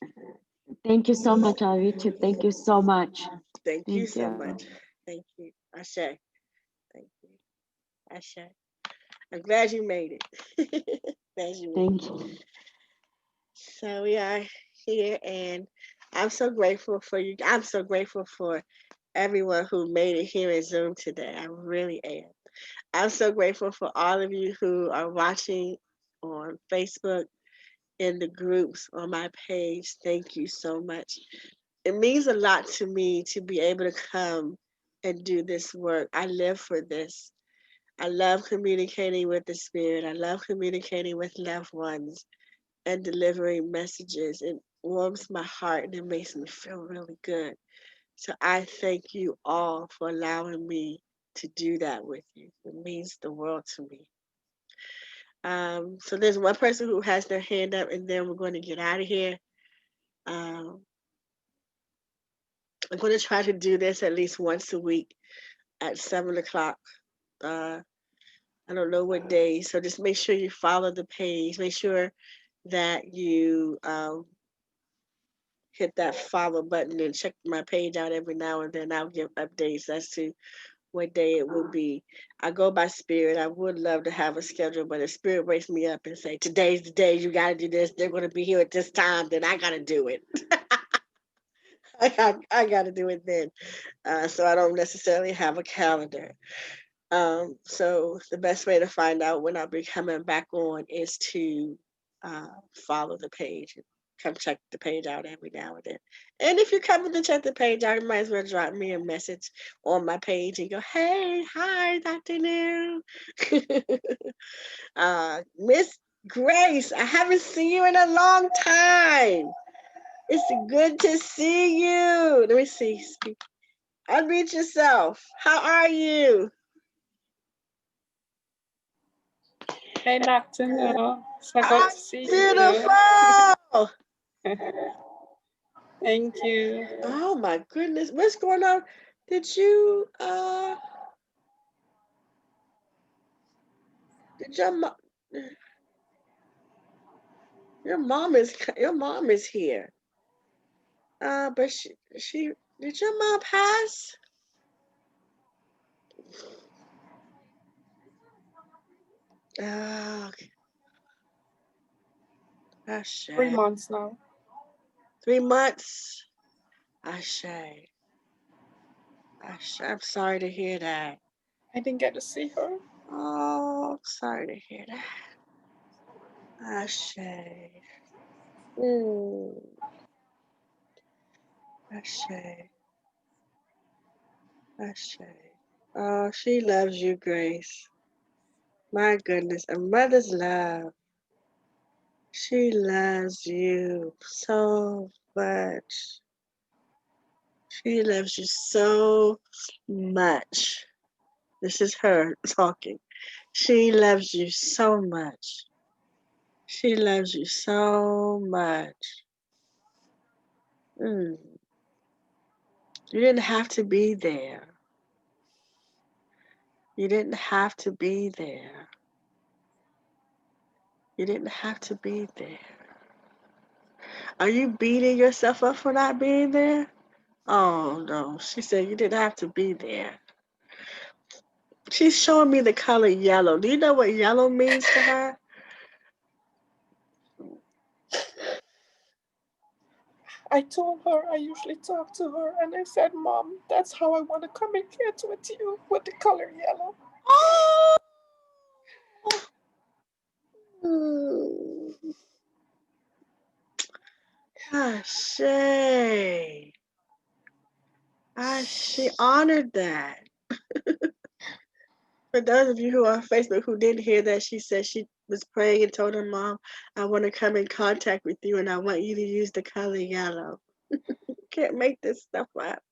Thank you so much. I love you too. Thank you so much. Thank you Thank so you. much. Thank you. Ashe. Thank you. Ashe. I'm glad you made it. Glad you made Thank it. you. So we are here, and I'm so grateful for you. I'm so grateful for everyone who made it here in Zoom today. I really am. I'm so grateful for all of you who are watching on Facebook in the groups on my page. Thank you so much. It means a lot to me to be able to come and do this work. I live for this. I love communicating with the spirit. I love communicating with loved ones and delivering messages. It warms my heart and it makes me feel really good. So I thank you all for allowing me to do that with you. It means the world to me. So there's one person who has their hand up, and then we're going to get out of here. Um, I'm going to try to do this at least once a week at 7 o'clock. Uh, I don't know what day, so just make sure you follow the page. Make sure that you hit that follow button and check my page out every now and then. I'll give updates as to what day it will be. I go by spirit. I would love to have a schedule, but if spirit wakes me up and say, today's the day you got to do this, they're going to be here at this time, then I got to do it. I got to do it then. So I don't necessarily have a calendar. So the best way to find out when I'll be coming back on is to follow the page and come check the page out every now and then. And if you're coming to check the page out, you might as well drop me a message on my page and go, "Hey, hi, Dr. New." Miss Grace, I haven't seen you in a long time. It's good to see you. Let me see. Unmute yourself. How are you? Hey, Dr. Hill. So good I'm to see you. beautiful. Thank you. Oh my goodness. What's going on? Did you did your mom is here. But she did your mom pass? Oh, okay. Ashe. 3 months now. 3 months. Ashe. Ashe. I'm sorry to hear that. I didn't get to see her. Oh, I'm sorry to hear that. Ashe. Mm. Ashe. Ashe. Oh, she loves you, Grace. My goodness, a mother's love. She loves you so much. She loves you so much. This is her talking. She loves you so much. She loves you so much. Mm. You didn't have to be there. You didn't have to be there. You didn't have to be there. Are you beating yourself up for not being there? Oh no, she said you didn't have to be there. She's showing me the color yellow. Do you know what yellow means to her? I told her I usually talk to her, and I said, Mom, that's how I want to communicate with you, with the color yellow. Oh! Mm. Ashe. She honored that. For those of you who are on Facebook who didn't hear that, she said she was praying and told her mom, I want to come in contact with you and I want you to use the color yellow. Can't make this stuff up.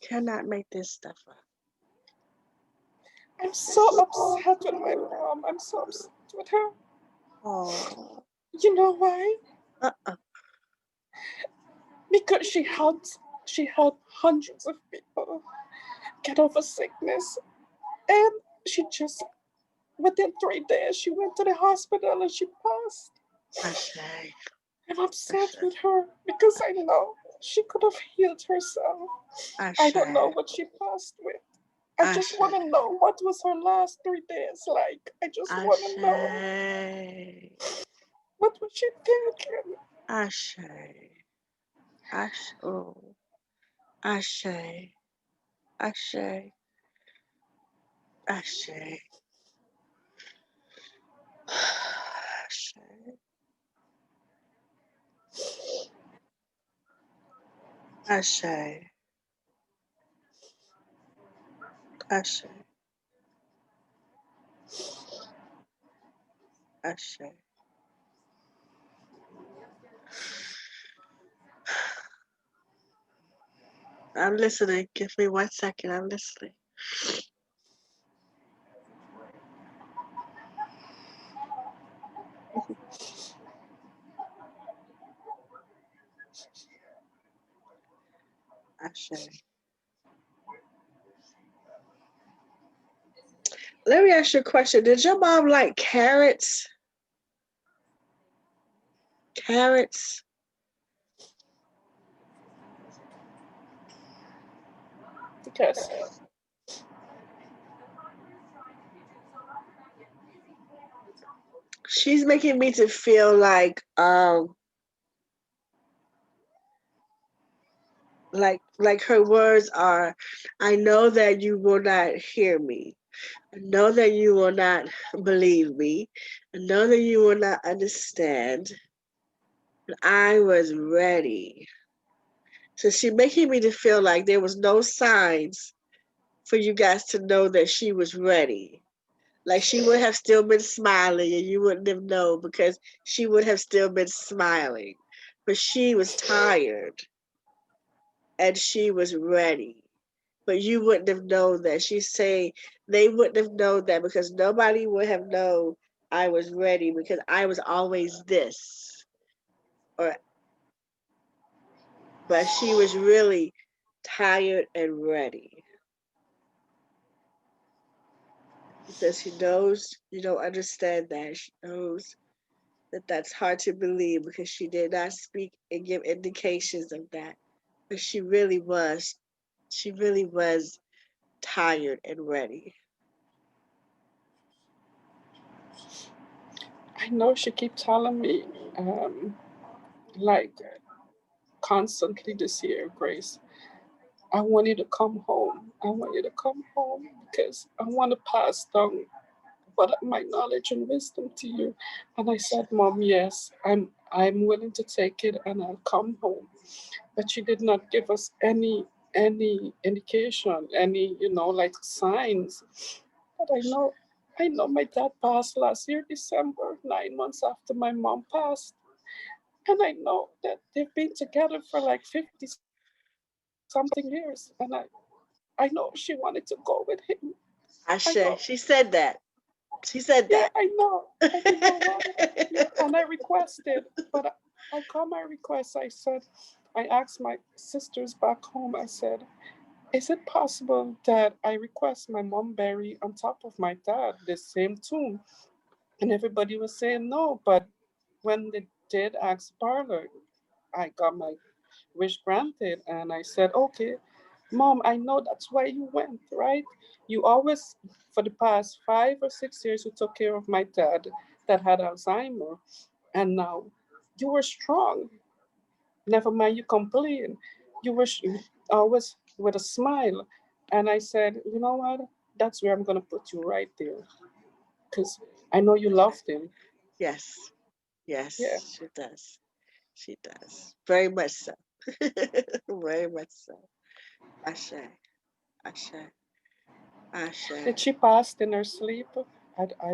Cannot make this stuff up. I'm so upset with my mom. I'm so upset with her. Oh. You know why? Uh-uh. Because she helped hundreds of people get over sickness, and she just within 3 days she went to the hospital and she passed. Ashe. I'm upset with her because I know she could have healed herself. I don't know Ashe. what she passed with. I just Ashe. want to know what was her last 3 days like. I just want to know Ashe. what was she thinking. Ashe. Ashe. Oh. Ashe. Ashe. Ashe. Ashe. Ashe. Ashe. Ashe. I'm listening. Give me 1 second. I'm listening. Ashe. Let me ask you a question. Did your mom like carrots? Carrots? Because She's making me to feel like like her words are, I know that you will not hear me. I know that you will not believe me. I know that you will not understand. But I was ready. So she making me to feel like there was no signs for you guys to know that she was ready. Like she would have still been smiling and you wouldn't have known because she would have still been smiling. But she was tired and she was ready. But you wouldn't have known that. She's saying they wouldn't have known that because nobody would have known I was ready because I was always this. Or but she was really tired and ready. Because she knows you don't understand that. She knows that that's hard to believe because she did not speak and give indications of that. But she really was tired and ready. I know she keeps telling me, like constantly this year, Grace, I want you to come home. I want you to come home because I want to pass down what my knowledge and wisdom to you. And I said, Mom, yes, I'm willing to take it and I'll come home. But she did not give us any indication, any, like signs. But I know my dad passed last year, December, 9 months after my mom passed. And I know that they've been together for like 50 something years. And I know she wanted to go with him. I Ashe, know. she said that. She said Yeah, that. I know. And you know what? Yeah, and I requested, but I got my request. I said, I asked my sisters back home, I said, is it possible that I request my mom bury on top of my dad, the same tomb? And everybody was saying no. But when they did ask Parlor, I got my wish granted. And I said, okay, Mom, I know that's why you went, right? You always, for the past 5 or 6 years, you took care of my dad that had Alzheimer. And now you were strong. Never mind you complain. You were always with a smile. And I said, you know what? That's where I'm going to put you right there. Because I know you loved him. Yes. Yeah. Yes, she does. She does. Very much so. Very much so. Ashe. Ashe. Did Ashe. she pass in her sleep?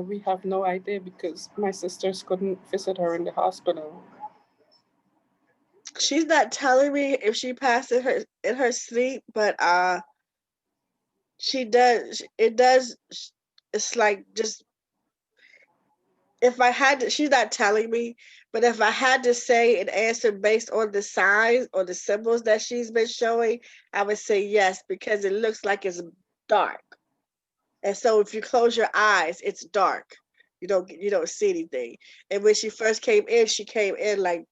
We have no idea because my sisters couldn't visit her in the hospital. She's not telling me if she passed in her sleep, but she does. It does. It's like just if I had to, she's not telling me, but if I had to say an answer based on the signs or the symbols that she's been showing, I would say yes because it looks like it's dark. And so if you close your eyes, it's dark. You don't see anything. And when she came in like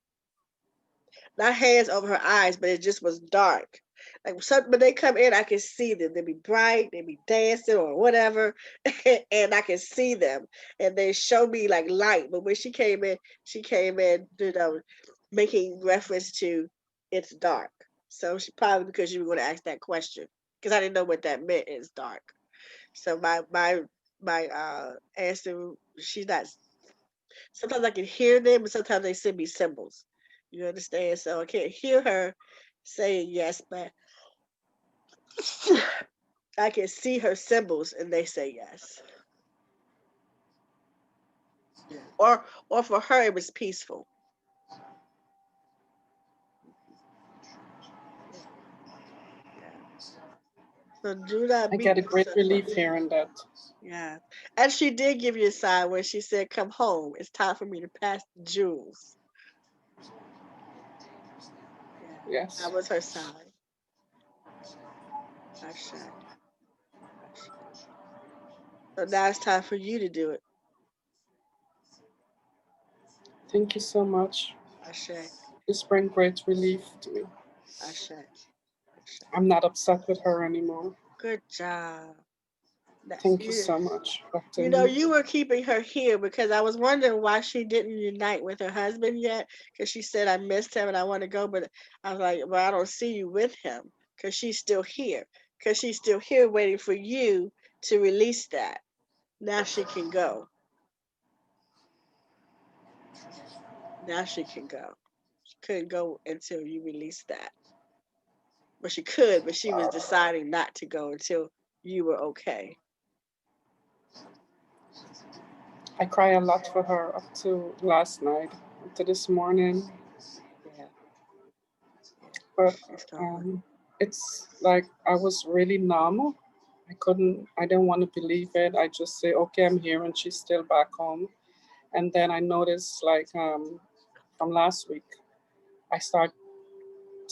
not hands over her eyes, but it just was dark. Like when they come in, I can see them. They be bright, they be dancing or whatever, and I can see them. And they show me like light. But when she came in, making reference to it's dark. So she probably because you were going to ask that question because I didn't know what that meant. It's dark. So my answer, she's not. Sometimes I can hear them, but sometimes they send me symbols. You understand? So I can't hear her saying yes, but I can see her symbols and they say yes. Yeah. Or for her it was peaceful. Yeah. So do not I beat get a great yourself up. relief hearing that. Yeah. And she did give you a sign when she said, come home. It's time for me to pass the jewels. Yeah. Yes. That was her sign. Ashe. Ashe. So now it's time for you to do it. Thank you so much. Ashe. This brings great relief to me. Ashe. Ashe. I'm not upset with her anymore. Good job. That Thank you you so much, Dr. you know, Lee. you were keeping her here because I was wondering why she didn't unite with her husband yet. Because she said I missed him and I want to go, but I was like, well, I don't see you with him because she's still here. Because she's still here waiting for you to release that. Now she can go. Now she can go. She couldn't go until you release that. But she could, but she was deciding not to go until you were okay. I cry a lot for her up to last night, up to this morning. Yeah, But she's going. um, it's like I was really numb. I didn't want to believe it. I just say, okay, I'm here, and she's still back home. And then I noticed, like, from last week, I start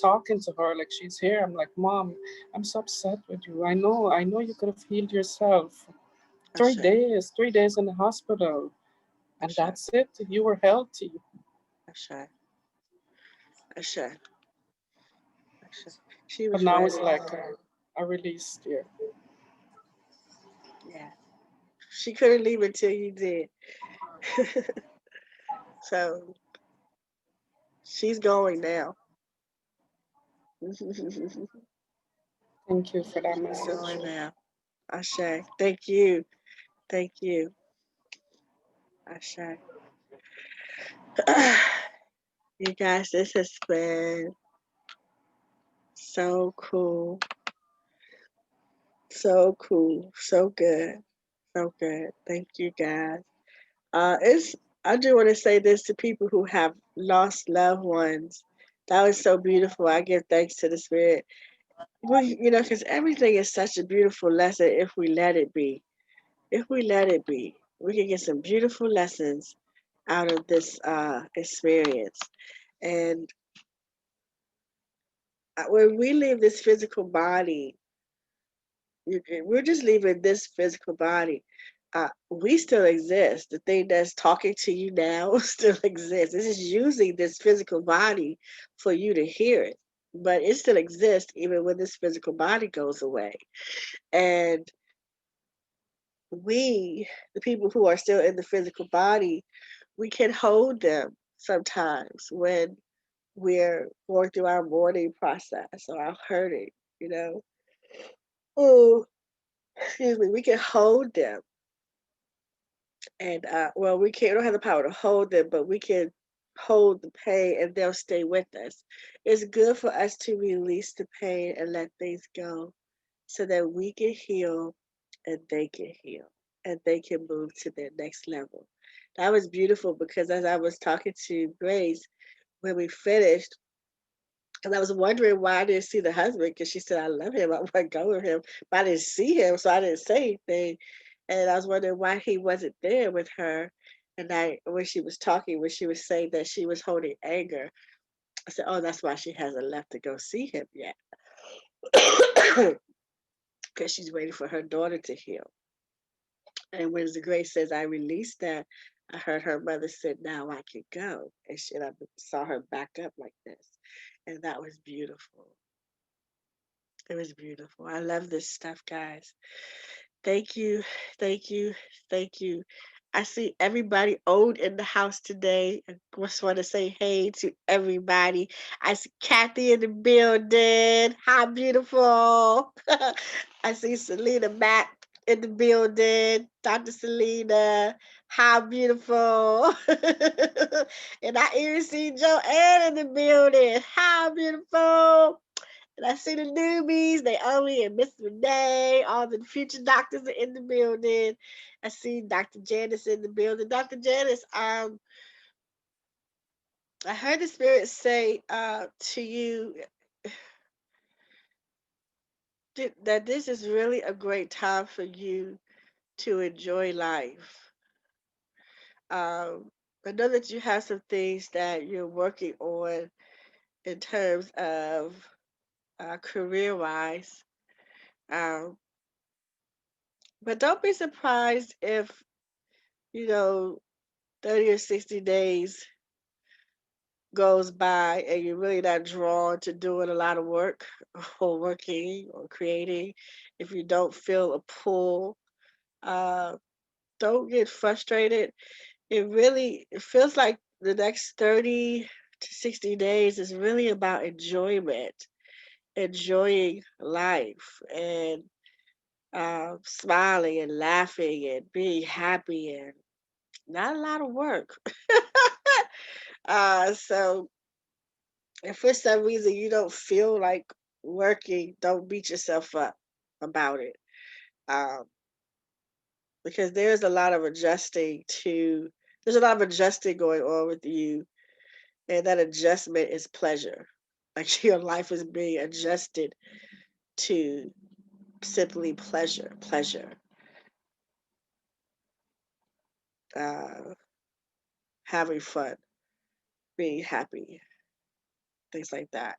talking to her like she's here. I'm like, Mom, I'm so upset with you. I know you could have healed yourself. Three Usher, days, 3 days in the hospital, and Usher, that's it. You were healthy. Usher, Usher, Usher. She But was now it's ready. like a release, dear. Yeah. She couldn't leave until you did. So she's going now. She's Thank you for that going message. now. Ashe. Thank you. Thank you. Ashe. You guys, this has been so cool. So cool. So good. So good. Thank you guys. It's I do want to say this to people who have lost loved ones. That was so beautiful. I give thanks to the spirit. Because everything is such a beautiful lesson if we let it be. If we let it be, we can get some beautiful lessons out of this experience. And when we leave this physical body, we're just leaving this physical body. We still exist. The thing that's talking to you now still exists. It's just using this physical body for you to hear it. But it still exists even when this physical body goes away. And we, the people who are still in the physical body, we can hold them sometimes when we're going through our mourning process or our hurting, you know. Oh, excuse me, we can hold them. And well, we don't have the power to hold them, but we can hold the pain and they'll stay with us. It's good for us to release the pain and let things go so that we can heal and they can heal and they can move to their next level. That was beautiful because as I was talking to Grace when we finished, and I was wondering why I didn't see the husband because she said, I love him. I want to go with him. But I didn't see him, so I didn't say anything. And I was wondering why he wasn't there with her. And when she was talking, when she was saying that she was holding anger, I said, oh, that's why she hasn't left to go see him yet. Because she's waiting for her daughter to heal. And when the Grace says, I released that, I heard her mother said, now I can go. And I saw her back up like this. And that was beautiful. It was beautiful. I love this stuff, guys. Thank you. Thank you. Thank you. I see everybody old in the house today. I just want to say hey to everybody. I see Kathy in the building. How beautiful. I see Selena Mack in the building. Dr. Selena. How beautiful. And I even see Joanne in the building. How beautiful. And I see the newbies, Naomi and Miss Renee, all the future doctors are in the building. I see Dr. Janice in the building. Dr. Janice, I heard the spirit say to you that this is really a great time for you to enjoy life. Um, I know that you have some things that you're working on in terms of career-wise. Um, but don't be surprised if, you know, 30 or 60 days goes by and you're really not drawn to doing a lot of work or working or creating, if you don't feel a pull, Don't get frustrated. It feels like the next 30 to 60 days is really about enjoyment, enjoying life, and smiling and laughing and being happy, and not a lot of work. So if for some reason you don't feel like working, don't beat yourself up about it. Um, because there's a lot of adjusting going on with you, and that adjustment is pleasure. Like your life is being adjusted to simply pleasure, uh, having fun, being happy, things like that.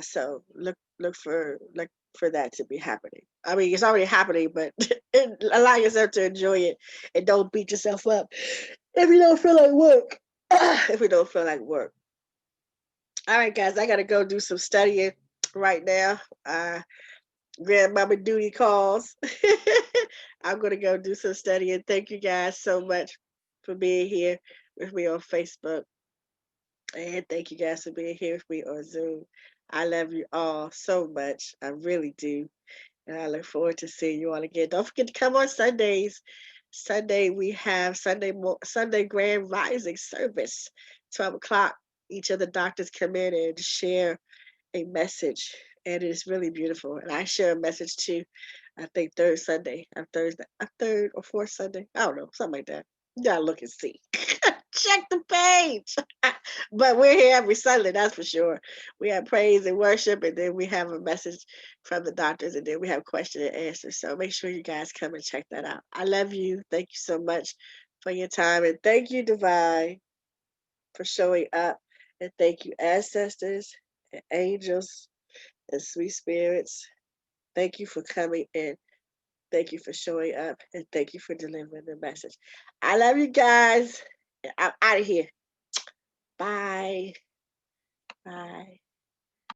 So look for that to be happening. I mean, it's already happening, but allow yourself to enjoy it and don't beat yourself up if you don't feel like work. If you don't feel like work. All right, guys, I gotta go do some studying right now. Grandmama duty calls. I'm gonna go do some studying. Thank you guys so much for being here with me on Facebook. And thank you guys for being here with me on Zoom. I love you all so much. I really do. And I look forward to seeing you all again. Don't forget to come on Sundays. Sunday, we have Sunday Grand Rising service, 12 o'clock. Each of the doctors come in and share a message. And it's really beautiful. And I share a message too. I think third Sunday, a third or fourth Sunday. I don't know, something like that. You gotta look and see. Check the page. But we're here every Sunday, that's for sure. We have praise and worship, and then we have a message from the doctors, and then we have question and answer. So make sure you guys come and check that out. I love you. Thank you so much for your time. And thank you, Divine, for showing up. And thank you, ancestors and angels and sweet spirits. Thank you for coming in. Thank you for showing up. And thank you for delivering the message. I love you guys. I'm out of here. Bye. Bye.